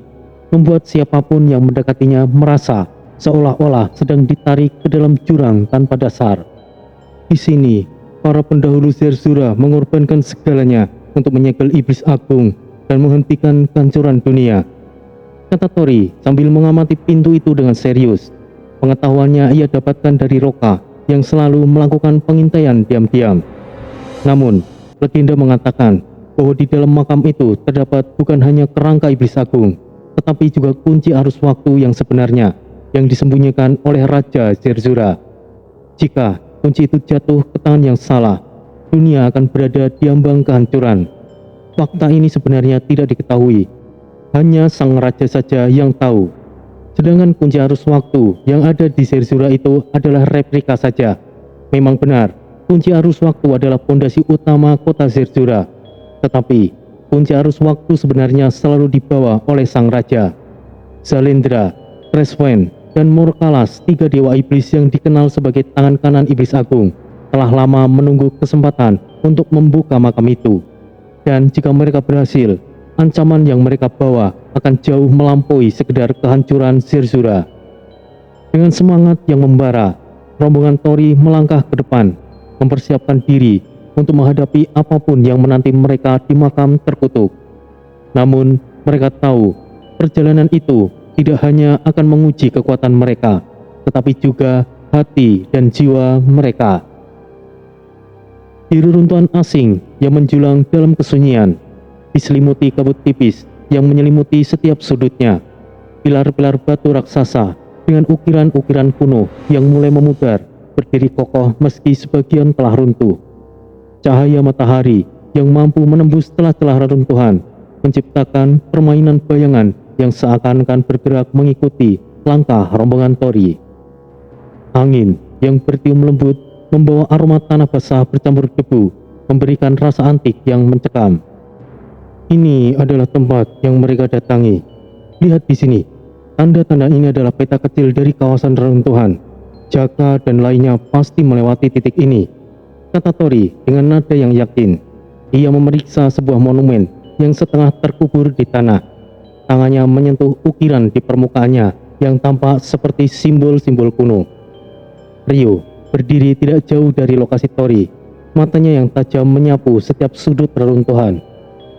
membuat siapapun yang mendekatinya merasa seolah-olah sedang ditarik ke dalam jurang tanpa dasar. Di sini, para pendahulu Zerzura mengorbankan segalanya untuk menyegel iblis agung dan menghentikan kehancuran dunia, kata Tori sambil mengamati pintu itu dengan serius. Pengetahuannya ia dapatkan dari Roka yang selalu melakukan pengintaian diam-diam. Namun, legenda mengatakan bahwa di dalam makam itu terdapat bukan hanya kerangka iblis agung, tetapi juga kunci arus waktu yang sebenarnya yang disembunyikan oleh Raja Zerzura. Jika kunci itu jatuh ke tangan yang salah, dunia akan berada di ambang kehancuran. Fakta ini sebenarnya tidak diketahui, hanya sang raja saja yang tahu. Sedangkan kunci arus waktu yang ada di Zerzura itu adalah replika saja. Memang benar, kunci arus waktu adalah fondasi utama kota Zerzura. Tetapi, kunci arus waktu sebenarnya selalu dibawa oleh sang raja. Zalendra, Kreswen, dan Morkalas, 3 dewa iblis yang dikenal sebagai tangan kanan iblis agung, telah lama menunggu kesempatan untuk membuka makam itu. Dan jika mereka berhasil, ancaman yang mereka bawa akan jauh melampaui sekedar kehancuran Zerzura. Dengan semangat yang membara, rombongan Tori melangkah ke depan, mempersiapkan diri untuk menghadapi apapun yang menanti mereka di makam terkutuk. Namun, mereka tahu perjalanan itu tidak hanya akan menguji kekuatan mereka, tetapi juga hati dan jiwa mereka. Di reruntuhan asing yang menjulang dalam kesunyian, diselimuti kabut tipis yang menyelimuti setiap sudutnya, pilar-pilar batu raksasa dengan ukiran-ukiran kuno yang mulai memudar berdiri kokoh meski sebagian telah runtuh. Cahaya matahari yang mampu menembus celah-celah reruntuhan menciptakan permainan bayangan yang seakan-akan bergerak mengikuti langkah rombongan Tori. Angin yang bertiup lembut membawa aroma tanah basah bercampur debu, memberikan rasa antik yang mencekam. Ini adalah tempat yang mereka datangi. Lihat di sini, tanda-tanda ini adalah peta kecil dari kawasan reruntuhan. Jaka dan lainnya pasti melewati titik ini, kata Tori dengan nada yang yakin. Ia memeriksa sebuah monumen yang setengah terkubur di tanah. Tangannya menyentuh ukiran di permukaannya yang tampak seperti simbol-simbol kuno. Rio berdiri tidak jauh dari lokasi Tori. Matanya yang tajam menyapu setiap sudut reruntuhan.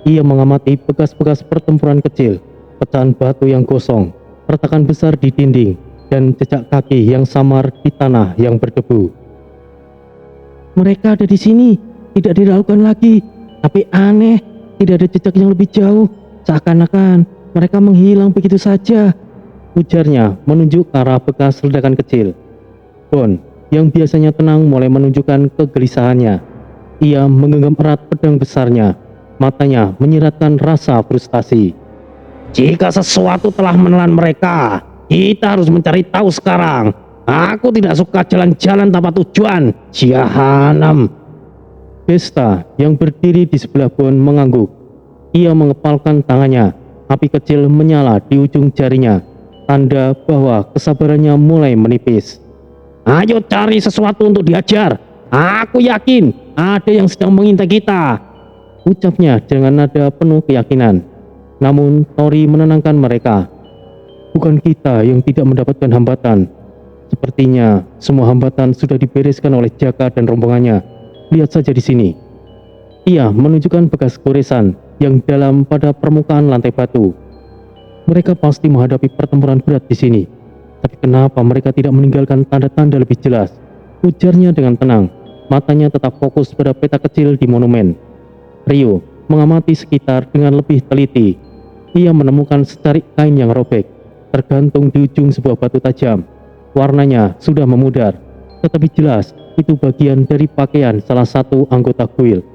Ia mengamati bekas-bekas pertempuran kecil, pecahan batu yang gosong, retakan besar di dinding, dan jejak kaki yang samar di tanah yang berdebu. Mereka ada di sini, tidak diragukan lagi, tapi aneh, tidak ada jejak yang lebih jauh, seakan-akan mereka menghilang begitu saja, ujarnya menunjuk ke arah bekas ledakan kecil. Bon, yang biasanya tenang mulai menunjukkan kegelisahannya. Ia menggenggam erat pedang besarnya, matanya menyiratkan rasa frustasi. Jika sesuatu telah menelan mereka, kita harus mencari tahu sekarang. Aku tidak suka jalan-jalan tanpa tujuan. Jahanam. Besta yang berdiri di sebelah Bon mengangguk. Ia mengepalkan tangannya. Api kecil menyala di ujung jarinya, tanda bahwa kesabarannya mulai menipis. Ayo cari sesuatu untuk diajar. Aku yakin ada yang sedang mengintai kita, ucapnya dengan nada penuh keyakinan. Namun Tori menenangkan mereka. Bukan kita yang tidak mendapatkan hambatan. Sepertinya semua hambatan sudah dibereskan oleh Jaka dan rombongannya. Lihat saja di sini. Ia menunjukkan bekas goresan yang dalam pada permukaan lantai batu. Mereka pasti menghadapi pertempuran berat di sini. Tapi kenapa mereka tidak meninggalkan tanda-tanda lebih jelas? Ujarnya dengan tenang. Matanya tetap fokus pada peta kecil di monumen. Rio mengamati sekitar dengan lebih teliti. Ia menemukan secarik kain yang robek, tergantung di ujung sebuah batu tajam. Warnanya sudah memudar, tetapi jelas itu bagian dari pakaian salah satu anggota kuil.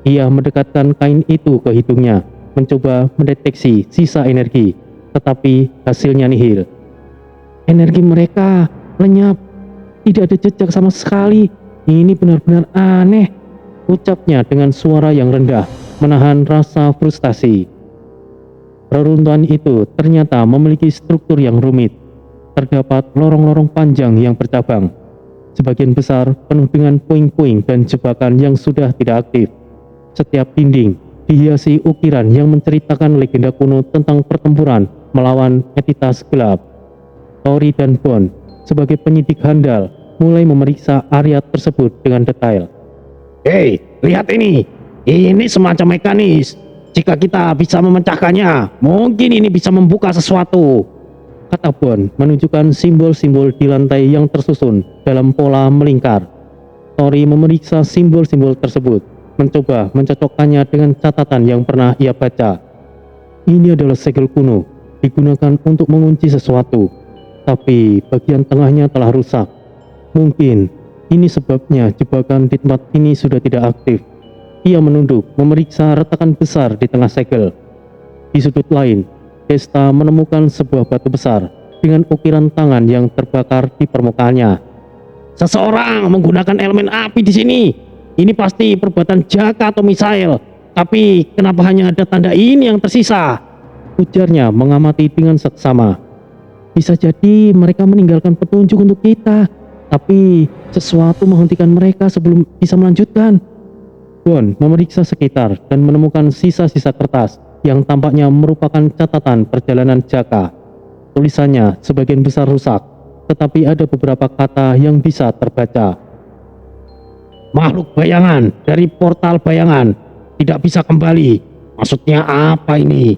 Ia mendekatkan kain itu ke hidungnya, mencoba mendeteksi sisa energi, tetapi hasilnya nihil. Energi mereka lenyap, tidak ada jejak sama sekali. Ini benar-benar aneh, ucapnya dengan suara yang rendah, menahan rasa frustasi. Reruntuhan itu ternyata memiliki struktur yang rumit. Terdapat lorong-lorong panjang yang bercabang, sebagian besar penuh dengan puing-puing dan jebakan yang sudah tidak aktif. Setiap dinding dihiasi ukiran yang menceritakan legenda kuno tentang pertempuran melawan entitas gelap. Tori dan Bond sebagai penyidik handal mulai memeriksa area tersebut dengan detail. Hei, lihat ini. Ini semacam mekanis. Jika kita bisa memecahkannya, mungkin ini bisa membuka sesuatu, kata Bond menunjukkan simbol-simbol di lantai yang tersusun dalam pola melingkar. Tori memeriksa simbol-simbol tersebut, mencoba mencocokkannya dengan catatan yang pernah ia baca. Ini adalah segel kuno, digunakan untuk mengunci sesuatu, tapi bagian tengahnya telah rusak. Mungkin ini sebabnya jebakan di tempat ini sudah tidak aktif. Ia menunduk memeriksa retakan besar di tengah segel. Di sudut lain, Gesta menemukan sebuah batu besar dengan ukiran tangan yang terbakar di permukaannya. Seseorang menggunakan elemen api di sini. Ini pasti perbuatan Jaka atau Misael. Tapi kenapa hanya ada tanda ini yang tersisa? Ujarnya mengamati dengan seksama. Bisa jadi mereka meninggalkan petunjuk untuk kita, tapi sesuatu menghentikan mereka sebelum bisa melanjutkan. Bond memeriksa sekitar dan menemukan sisa-sisa kertas yang tampaknya merupakan catatan perjalanan Jaka. Tulisannya sebagian besar rusak, tetapi ada beberapa kata yang bisa terbaca. Makhluk bayangan dari portal bayangan tidak bisa kembali. Maksudnya apa ini?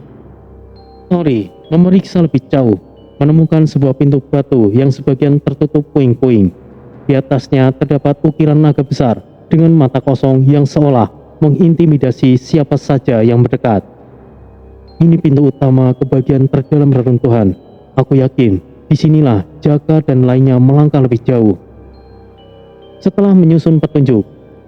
Tori memeriksa lebih jauh, menemukan sebuah pintu batu yang sebagian tertutup puing-puing. Di atasnya terdapat ukiran naga besar dengan mata kosong yang seolah mengintimidasi siapa saja yang mendekat. Ini pintu utama ke bagian terdalam reruntuhan. Aku yakin disinilah Jaka dan lainnya melangkah lebih jauh. Setelah menyusun petunjuk,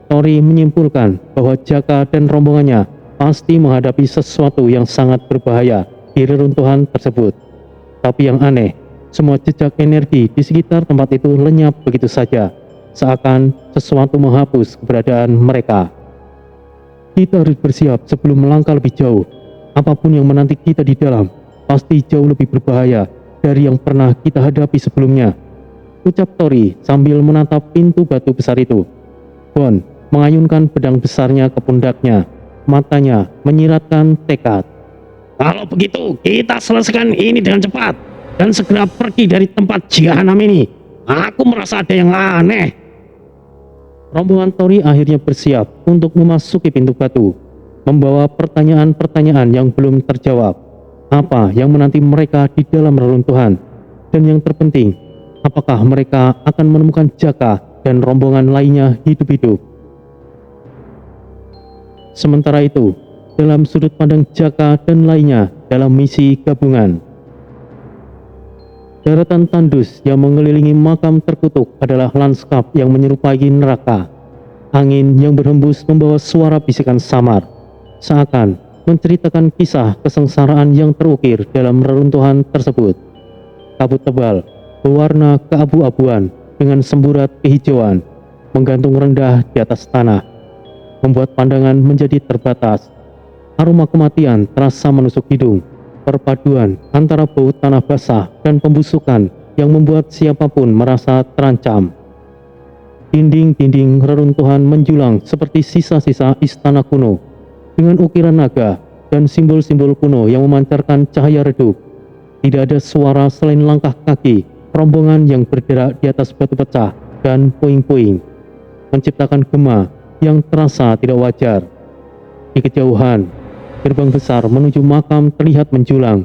Tori menyimpulkan bahwa Jaka dan rombongannya pasti menghadapi sesuatu yang sangat berbahaya di reruntuhan tersebut. Tapi yang aneh, semua jejak energi di sekitar tempat itu lenyap begitu saja, seakan sesuatu menghapus keberadaan mereka. Kita harus bersiap sebelum melangkah lebih jauh. Apapun yang menanti kita di dalam pasti jauh lebih berbahaya dari yang pernah kita hadapi sebelumnya, ucap Tori sambil menatap pintu batu besar itu. Bond mengayunkan pedang besarnya ke pundaknya, matanya menyiratkan tekad. Kalau begitu, kita selesaikan ini dengan cepat dan segera pergi dari tempat jahanam ini. Aku merasa ada yang aneh. Rombongan Tori akhirnya bersiap untuk memasuki pintu batu, membawa pertanyaan-pertanyaan yang belum terjawab. Apa yang menanti mereka di dalam reruntuhan? Dan yang terpenting, apakah mereka akan menemukan Jaka dan rombongan lainnya hidup-hidup? Sementara itu, dalam sudut pandang Jaka dan lainnya dalam misi gabungan, daratan tandus yang mengelilingi makam terkutuk adalah lanskap yang menyerupai neraka. Angin yang berhembus membawa suara bisikan samar, seakan menceritakan kisah kesengsaraan yang terukir dalam reruntuhan tersebut. Kabut tebal berwarna keabu-abuan dengan semburat kehijauan menggantung rendah di atas tanah, membuat pandangan menjadi terbatas. Aroma kematian terasa menusuk hidung, perpaduan antara bau tanah basah dan pembusukan yang membuat siapapun merasa terancam. Dinding-dinding reruntuhan menjulang seperti sisa-sisa istana kuno, dengan ukiran naga dan simbol-simbol kuno yang memancarkan cahaya redup. Tidak ada suara selain langkah kaki rombongan yang bergerak di atas batu pecah dan puing-puing, menciptakan gema yang terasa tidak wajar. Di kejauhan, gerbang besar menuju makam terlihat menjulang,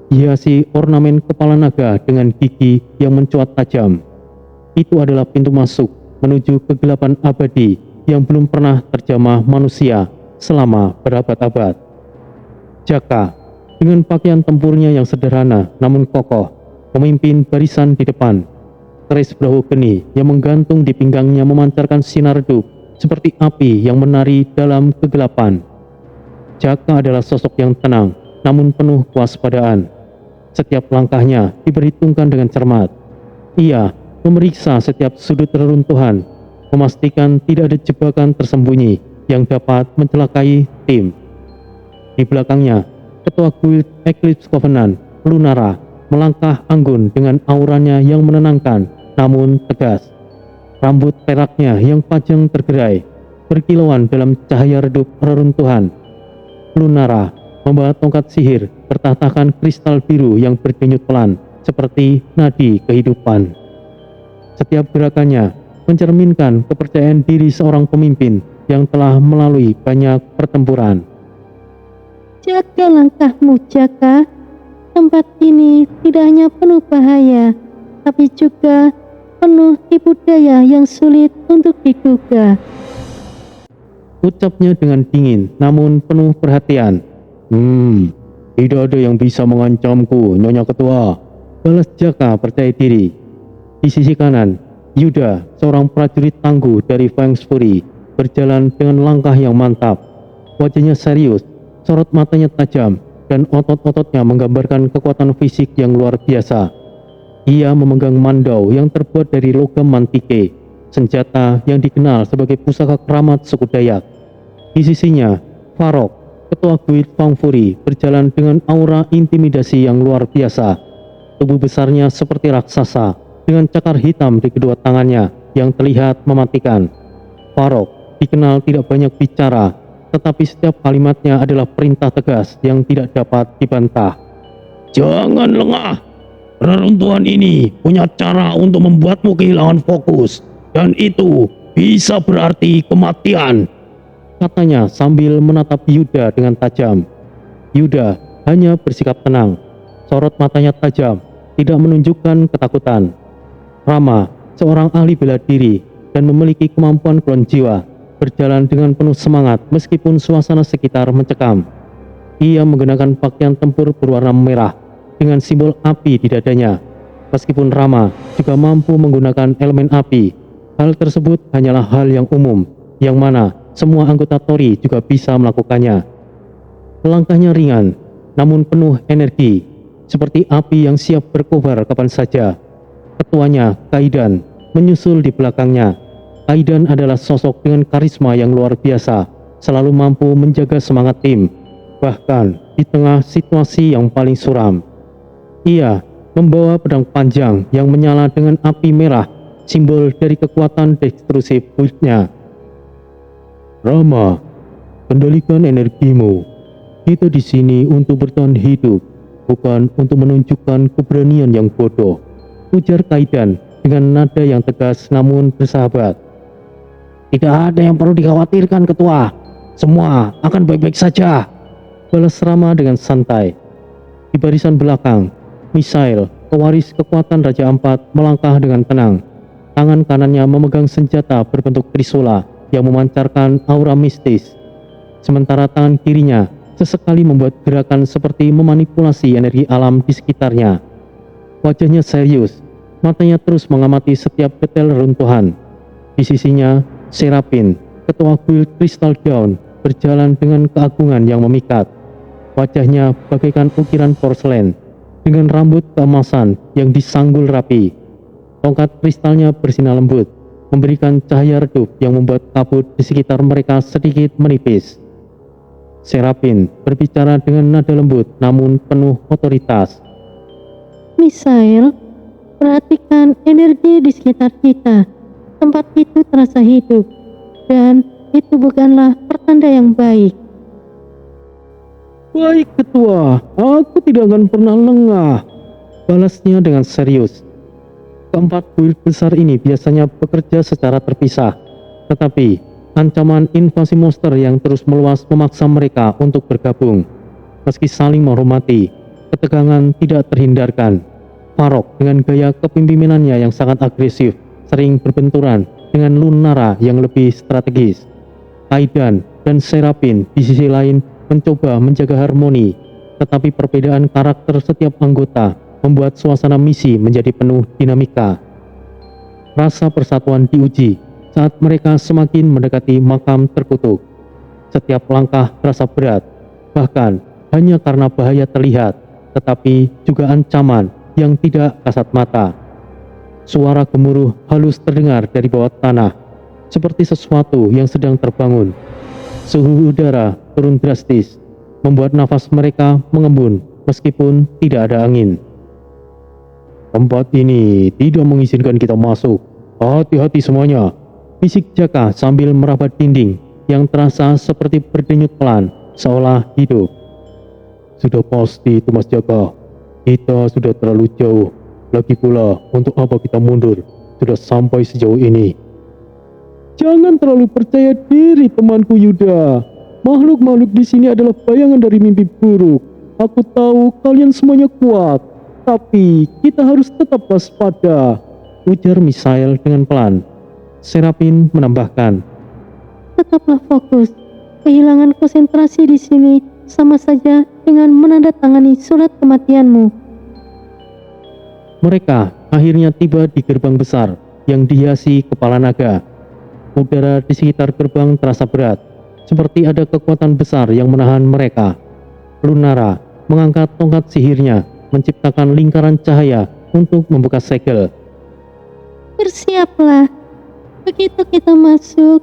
dihiasi ornamen kepala naga dengan gigi yang mencuat tajam. Itu adalah pintu masuk menuju kegelapan abadi yang belum pernah terjamah manusia selama berabad-abad. Jaka, dengan pakaian tempurnya yang sederhana namun kokoh, memimpin barisan di depan. Keris perahu geni yang menggantung di pinggangnya memancarkan sinar redup seperti api yang menari dalam kegelapan. Jaka adalah sosok yang tenang namun penuh kewaspadaan. Setiap langkahnya diperhitungkan dengan cermat. Ia memeriksa setiap sudut reruntuhan, memastikan tidak ada jebakan tersembunyi yang dapat mencelakai tim. Di belakangnya, ketua guild Eclipse Covenant, Lunara, melangkah anggun dengan auranya yang menenangkan namun tegas. Rambut peraknya yang panjang tergerai, berkilauan dalam cahaya redup reruntuhan. Lunara membawa tongkat sihir bertahtakan kristal biru yang berdenyut pelan seperti nadi kehidupan. Setiap gerakannya mencerminkan kepercayaan diri seorang pemimpin yang telah melalui banyak pertempuran. Jaga langkahmu, Jaka. Tempat ini tidak hanya penuh bahaya, tapi juga penuh tipu daya yang sulit untuk diduga. Ucapnya dengan dingin namun penuh perhatian. Tidak ada yang bisa mengancamku, Nyonya Ketua. Balas Jaka percaya diri. Di sisi kanan, Yuda, seorang prajurit tangguh dari Fangs Fury, berjalan dengan langkah yang mantap. Wajahnya serius, sorot matanya tajam, dan otot-ototnya menggambarkan kekuatan fisik yang luar biasa. Ia memegang mandau yang terbuat dari logam mantike, senjata yang dikenal sebagai pusaka keramat suku Dayak. Di sisinya, Farok, ketua guild Fang Fury, berjalan dengan aura intimidasi yang luar biasa. Tubuh besarnya seperti raksasa, dengan cakar hitam di kedua tangannya yang terlihat mematikan. Farok dikenal tidak banyak bicara, tetapi setiap kalimatnya adalah perintah tegas yang tidak dapat dibantah. Jangan lengah. Reruntuhan ini punya cara untuk membuatmu kehilangan fokus, dan itu bisa berarti kematian, Katanya sambil menatap Yuda dengan tajam. Yuda hanya bersikap tenang. Sorot matanya tajam, tidak menunjukkan ketakutan. Rama, seorang ahli bela diri dan memiliki kemampuan klon jiwa, berjalan dengan penuh semangat meskipun suasana sekitar mencekam. Ia menggunakan pakaian tempur berwarna merah dengan simbol api di dadanya. Meskipun Rama juga mampu menggunakan elemen api, hal tersebut hanyalah hal yang umum, yang mana semua anggota Tori juga bisa melakukannya. Langkahnya ringan, namun penuh energi, seperti api yang siap berkobar kapan saja. Ketuanya, Kaidan, menyusul di belakangnya. Kaidan adalah sosok dengan karisma yang luar biasa, selalu mampu menjaga semangat tim, bahkan di tengah situasi yang paling suram. Ia membawa pedang panjang yang menyala dengan api merah, simbol dari kekuatan destruktif guildnya. Rama, kendalikan energimu. Kita di sini untuk bertahan hidup, bukan untuk menunjukkan keberanian yang bodoh, Ujar Kaidan dengan nada yang tegas namun bersahabat. Tidak ada yang perlu dikhawatirkan, Ketua. Semua akan baik-baik saja, Balas Rama dengan santai. Di barisan belakang, Misael, pewaris kekuatan Raja Ampat, melangkah dengan tenang. Tangan kanannya memegang senjata berbentuk trisula yang memancarkan aura mistis. Sementara tangan kirinya sesekali membuat gerakan seperti memanipulasi energi alam di sekitarnya. Wajahnya serius, matanya terus mengamati setiap detail reruntuhan. Di sisinya, Serapin, ketua guild Crystal Dawn, berjalan dengan keagungan yang memikat. Wajahnya bagaikan ukiran porselen, dengan rambut keemasan yang disanggul rapi. Tongkat kristalnya bersinar lembut, memberikan cahaya redup yang membuat kabut di sekitar mereka sedikit menipis. Serapin berbicara dengan nada lembut namun penuh otoritas. Misael, perhatikan energi di sekitar kita. Tempat itu terasa hidup, dan itu bukanlah pertanda yang baik. Baik Ketua, aku tidak akan pernah lengah, balasnya dengan serius. Keempat guild besar ini biasanya bekerja secara terpisah, tetapi ancaman invasi monster yang terus meluas memaksa mereka untuk bergabung. Meski saling menghormati, ketegangan tidak terhindarkan. Farok dengan gaya kepemimpinannya yang sangat agresif sering berbenturan dengan Lunara yang lebih strategis. Kaidan dan Serapin di sisi lain mencoba menjaga harmoni, tetapi perbedaan karakter setiap anggota membuat suasana misi menjadi penuh dinamika. Rasa persatuan diuji saat mereka semakin mendekati makam terkutuk. Setiap langkah terasa berat, bahkan hanya karena bahaya terlihat, tetapi juga ancaman yang tidak kasat mata. Suara gemuruh halus terdengar dari bawah tanah, seperti sesuatu yang sedang terbangun. Suhu udara turun drastis. membuat nafas mereka mengembun meskipun tidak ada angin. Tempat ini tidak mengizinkan kita masuk. Hati-hati semuanya, Bisik Jaka sambil merapat dinding yang terasa seperti berdenyut pelan, seolah hidup. sudah pasti itu Mas Jaka. Kita sudah terlalu jauh. Lagi pula, untuk apa kita mundur? Sudah sampai sejauh ini. Jangan terlalu percaya diri temanku Yuda. Makhluk-makhluk di sini adalah bayangan dari mimpi buruk. Aku tahu kalian semuanya kuat, tapi kita harus tetap waspada, ujar Misael dengan pelan. Serapin menambahkan, Tetaplah fokus. Kehilangan konsentrasi di sini sama saja dengan menandatangani surat kematianmu. mereka akhirnya tiba di gerbang besar yang dihiasi kepala naga. Udara di sekitar gerbang terasa berat, seperti ada kekuatan besar yang menahan mereka. Lunara mengangkat tongkat sihirnya, menciptakan lingkaran cahaya untuk membuka segel. Bersiaplah. Begitu kita masuk,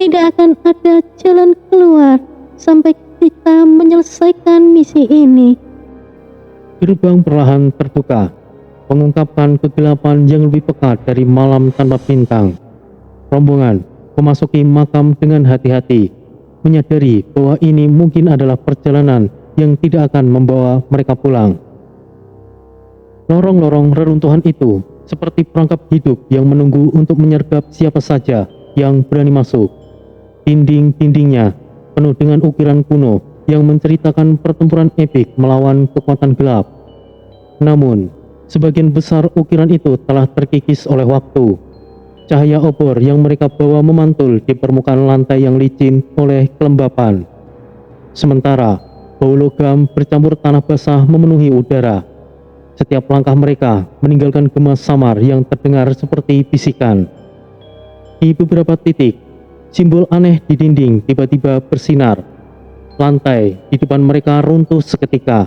tidak akan ada jalan keluar sampai kita menyelesaikan misi ini. Gerbang perlahan terbuka, mengungkapkan kegelapan yang lebih pekat dari malam tanpa bintang. Rombongan memasuki makam dengan hati-hati, menyadari bahwa ini mungkin adalah perjalanan yang tidak akan membawa mereka pulang. Lorong-lorong reruntuhan itu seperti perangkap hidup yang menunggu untuk menyergap siapa saja yang berani masuk. Dinding-dindingnya penuh dengan ukiran kuno yang menceritakan pertempuran epik melawan kekuatan gelap. Namun, sebagian besar ukiran itu telah terkikis oleh waktu. Cahaya obor yang mereka bawa memantul di permukaan lantai yang licin oleh kelembapan. Sementara, bau logam bercampur tanah basah memenuhi udara. Setiap langkah mereka meninggalkan gema samar yang terdengar seperti bisikan. Di beberapa titik, simbol aneh di dinding tiba-tiba bersinar. Lantai di depan mereka runtuh seketika,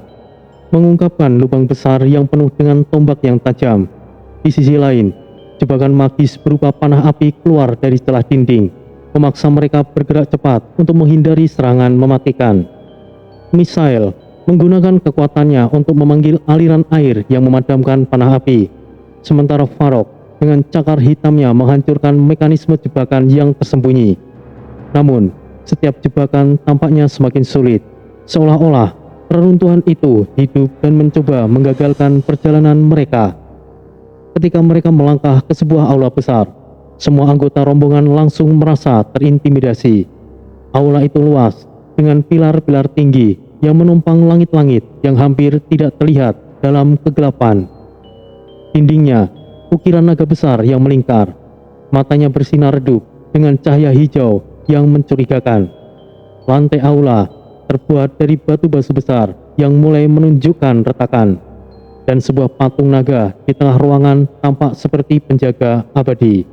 mengungkapkan lubang besar yang penuh dengan tombak yang tajam. Di sisi lain, jebakan magis berupa panah api keluar dari celah dinding, memaksa mereka bergerak cepat untuk menghindari serangan mematikan. Misael menggunakan kekuatannya untuk memanggil aliran air yang memadamkan panah api, sementara Farok dengan cakar hitamnya menghancurkan mekanisme jebakan yang tersembunyi. Namun, setiap jebakan tampaknya semakin sulit, seolah-olah reruntuhan itu hidup dan mencoba menggagalkan perjalanan mereka. Ketika mereka melangkah ke sebuah aula besar, semua anggota rombongan langsung merasa terintimidasi. Aula itu luas, dengan pilar-pilar tinggi yang menumpang langit-langit yang hampir tidak terlihat dalam kegelapan. Dindingnya, ukiran naga besar yang melingkar. Matanya bersinar redup dengan cahaya hijau yang mencurigakan. Lantai aula terbuat dari batu-batu besar yang mulai menunjukkan retakan. Dan sebuah patung naga di tengah ruangan tampak seperti penjaga abadi.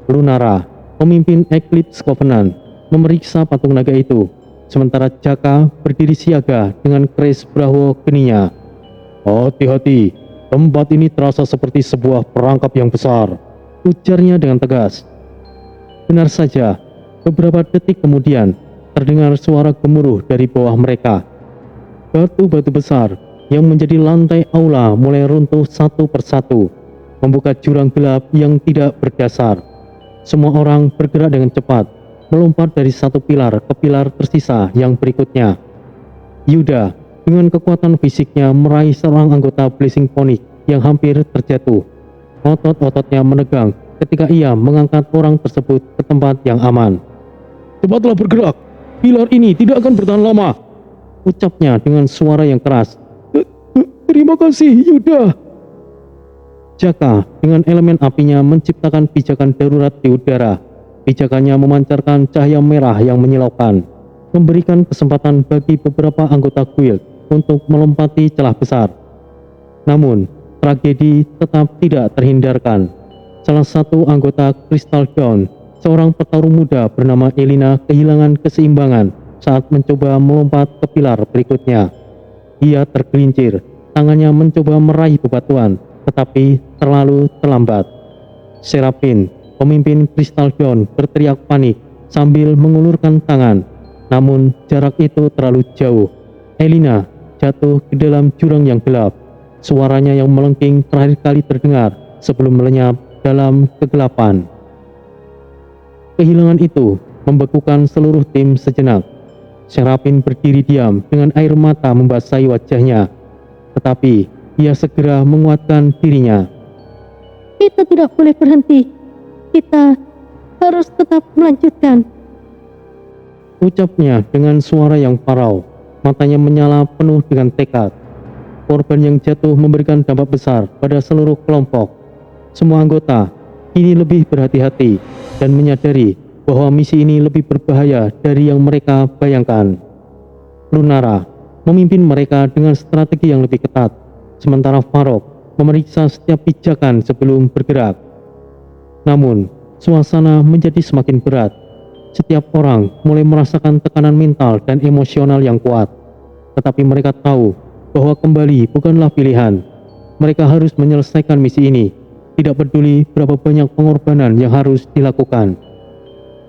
Lunara, pemimpin Eclipse Covenant, memeriksa patung naga itu, sementara Jaka berdiri siaga dengan keris Brahu geninya. Hati-hati, tempat ini terasa seperti sebuah perangkap yang besar, ujarnya dengan tegas. Benar saja, beberapa detik kemudian terdengar suara gemuruh dari bawah mereka. Batu-batu besar yang menjadi lantai aula mulai runtuh satu persatu, membuka jurang gelap yang tidak berdasar. Semua orang bergerak dengan cepat, melompat dari satu pilar ke pilar tersisa yang berikutnya. Yuda dengan kekuatan fisiknya meraih seorang anggota Blessing Phoenix yang hampir terjatuh. Otot-ototnya menegang ketika ia mengangkat orang tersebut ke tempat yang aman. Cepatlah bergerak, pilar ini tidak akan bertahan lama, ucapnya dengan suara yang keras. Terima kasih, Yuda. Jaka dengan elemen apinya menciptakan pijakan darurat di udara. Pijakannya memancarkan cahaya merah yang menyilaukan, memberikan kesempatan bagi beberapa anggota guild untuk melompati celah besar. Namun, tragedi tetap tidak terhindarkan. Salah satu anggota Crystal Dawn, seorang petarung muda bernama Elina, kehilangan keseimbangan saat mencoba melompat ke pilar berikutnya. Ia tergelincir, tangannya mencoba meraih bebatuan, tetapi terlalu terlambat. Serapin, pemimpin Crystal Dawn, berteriak panik sambil mengulurkan tangan. Namun jarak itu terlalu jauh. Elina jatuh ke dalam jurang yang gelap. Suaranya yang melengking terakhir kali terdengar sebelum melenyap dalam kegelapan. Kehilangan itu membekukan seluruh tim sejenak. Serapin berdiri diam dengan air mata membasahi wajahnya. Tetapi ia segera menguatkan dirinya. Kita tidak boleh berhenti. Kita harus tetap melanjutkan. Ucapnya dengan suara yang parau. Matanya menyala penuh dengan tekad. Korban yang jatuh memberikan dampak besar pada seluruh kelompok. Semua anggota kini lebih berhati-hati dan menyadari bahwa misi ini lebih berbahaya dari yang mereka bayangkan. Lunara memimpin mereka dengan strategi yang lebih ketat, sementara Farok memeriksa setiap pijakan sebelum bergerak. Namun, suasana menjadi semakin berat. Setiap orang mulai merasakan tekanan mental dan emosional yang kuat. Tetapi mereka tahu bahwa kembali bukanlah pilihan. Mereka harus menyelesaikan misi ini, tidak peduli berapa banyak pengorbanan yang harus dilakukan.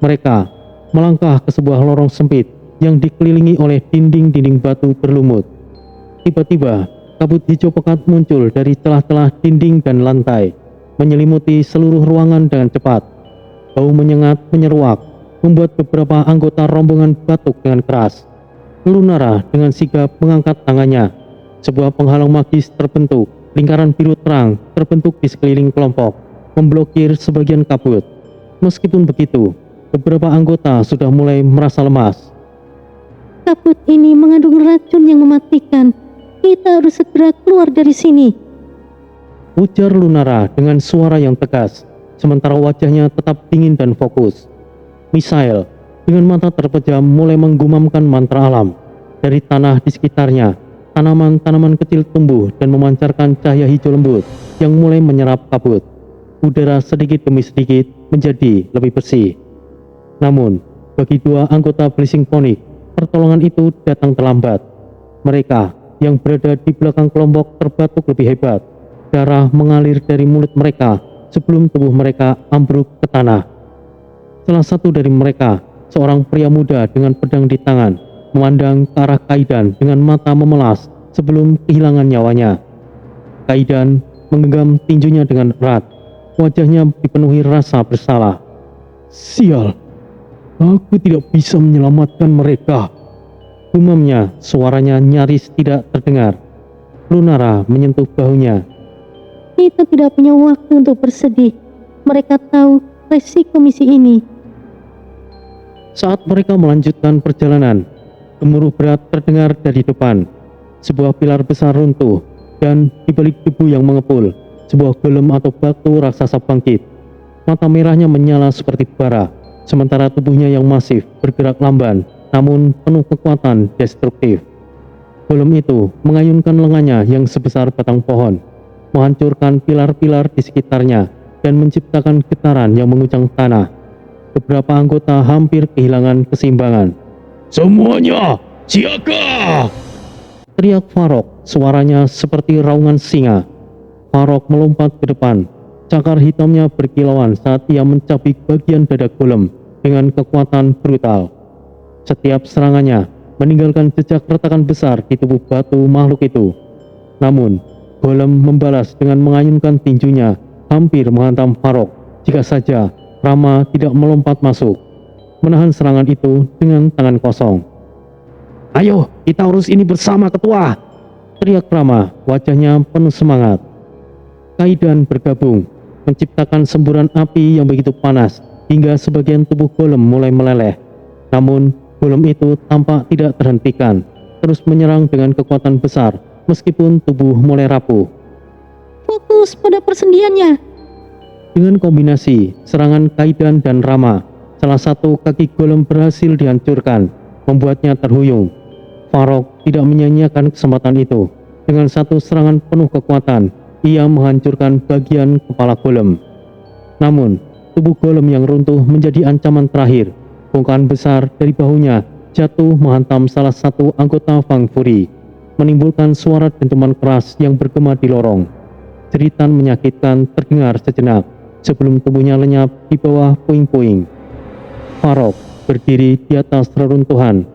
Mereka melangkah ke sebuah lorong sempit yang dikelilingi oleh dinding-dinding batu berlumut. Tiba-tiba, kabut hijau pekat muncul dari celah-celah dinding dan lantai, menyelimuti seluruh ruangan dengan cepat. Bau menyengat menyeruak, membuat beberapa anggota rombongan batuk dengan keras. Lunara dengan sigap mengangkat tangannya. Sebuah penghalang magis terbentuk, lingkaran biru terang terbentuk di sekeliling kelompok, memblokir sebagian kabut. Meskipun begitu, beberapa anggota sudah mulai merasa lemas. Kabut ini mengandung racun yang mematikan. Kita harus segera keluar dari sini. Ujar Lunara dengan suara yang tegas, sementara wajahnya tetap dingin dan fokus. Misael dengan mata terpejam mulai menggumamkan mantra alam. Dari tanah di sekitarnya, tanaman-tanaman kecil tumbuh dan memancarkan cahaya hijau lembut yang mulai menyerap kabut. Udara sedikit demi sedikit menjadi lebih bersih. Namun, bagi dua anggota Blessing Phoenix, pertolongan itu datang terlambat. Mereka yang berada di belakang kelompok terbatuk lebih hebat. Darah mengalir dari mulut mereka sebelum tubuh mereka ambruk ke tanah. Salah satu dari mereka, seorang pria muda dengan pedang di tangan, memandang ke arah Kaidan dengan mata memelas sebelum kehilangan nyawanya. Kaidan menggenggam tinjunya dengan erat. Wajahnya dipenuhi rasa bersalah. Sial, aku tidak bisa menyelamatkan mereka. Gumamnya, suaranya nyaris tidak terdengar. Lunara menyentuh bahunya. Kita tidak punya waktu untuk bersedih. Mereka tahu resiko misi ini. Saat mereka melanjutkan perjalanan, gemuruh berat terdengar dari depan. Sebuah pilar besar runtuh, dan di balik debu yang mengepul, sebuah golem atau batu raksasa bangkit. Mata merahnya menyala seperti bara, sementara tubuhnya yang masif bergerak lamban, namun penuh kekuatan destruktif. Golem itu mengayunkan lengannya yang sebesar batang pohon, menghancurkan pilar-pilar di sekitarnya, dan menciptakan getaran yang menguncang tanah. Beberapa anggota hampir kehilangan keseimbangan. Semuanya, siaga! Teriak Farok, suaranya seperti raungan singa. Farok melompat ke depan. Cakar hitamnya berkilauan saat ia mencabik bagian dada golem dengan kekuatan brutal. Setiap serangannya meninggalkan jejak retakan besar di tubuh batu makhluk itu. Namun, golem membalas dengan mengayunkan tinjunya, hampir menghantam Farok jika saja Rama tidak melompat masuk, menahan serangan itu dengan tangan kosong. Ayo, kita urus ini bersama, Ketua! Teriak Rama, wajahnya penuh semangat. Kaidan bergabung, menciptakan semburan api yang begitu panas, hingga sebagian tubuh golem mulai meleleh. Namun, golem itu tampak tidak terhentikan, terus menyerang dengan kekuatan besar, meskipun tubuh mulai rapuh. Fokus pada persendiannya. Dengan kombinasi serangan Kaidan dan Rama, salah satu kaki golem berhasil dihancurkan, membuatnya terhuyung. Farok tidak menyia-nyiakan kesempatan itu. Dengan satu serangan penuh kekuatan, ia menghancurkan bagian kepala golem. Namun, tubuh golem yang runtuh menjadi ancaman terakhir. Bongkahan besar dari bahunya jatuh menghantam salah satu anggota Fang Fury, menimbulkan suara dentuman keras yang bergema di lorong. Jeritan menyakitkan terdengar sejenak sebelum tubuhnya lenyap di bawah puing-puing. Farok berdiri di atas reruntuhan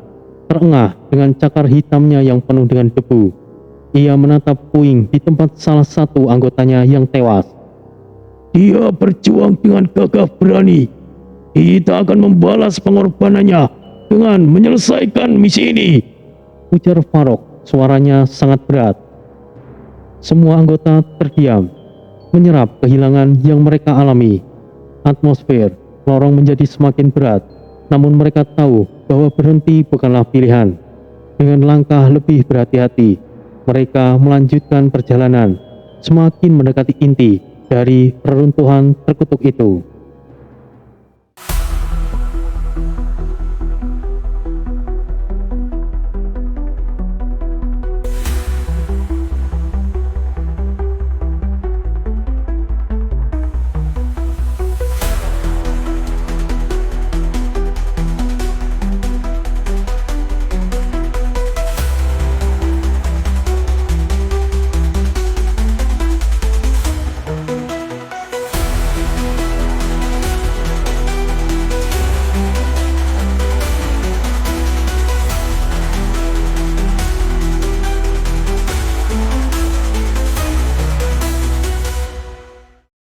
terengah dengan cakar hitamnya yang penuh dengan debu. Ia menatap puing di tempat salah satu anggotanya yang tewas. Dia berjuang dengan gagah berani. Kita akan membalas pengorbanannya dengan menyelesaikan misi ini, ujar Farok, suaranya sangat berat. Semua anggota terdiam, menyerap kehilangan yang mereka alami. Atmosfer lorong menjadi semakin berat, namun mereka tahu bahwa berhenti bukanlah pilihan. Dengan langkah lebih berhati-hati, mereka melanjutkan perjalanan, semakin mendekati inti dari reruntuhan terkutuk itu.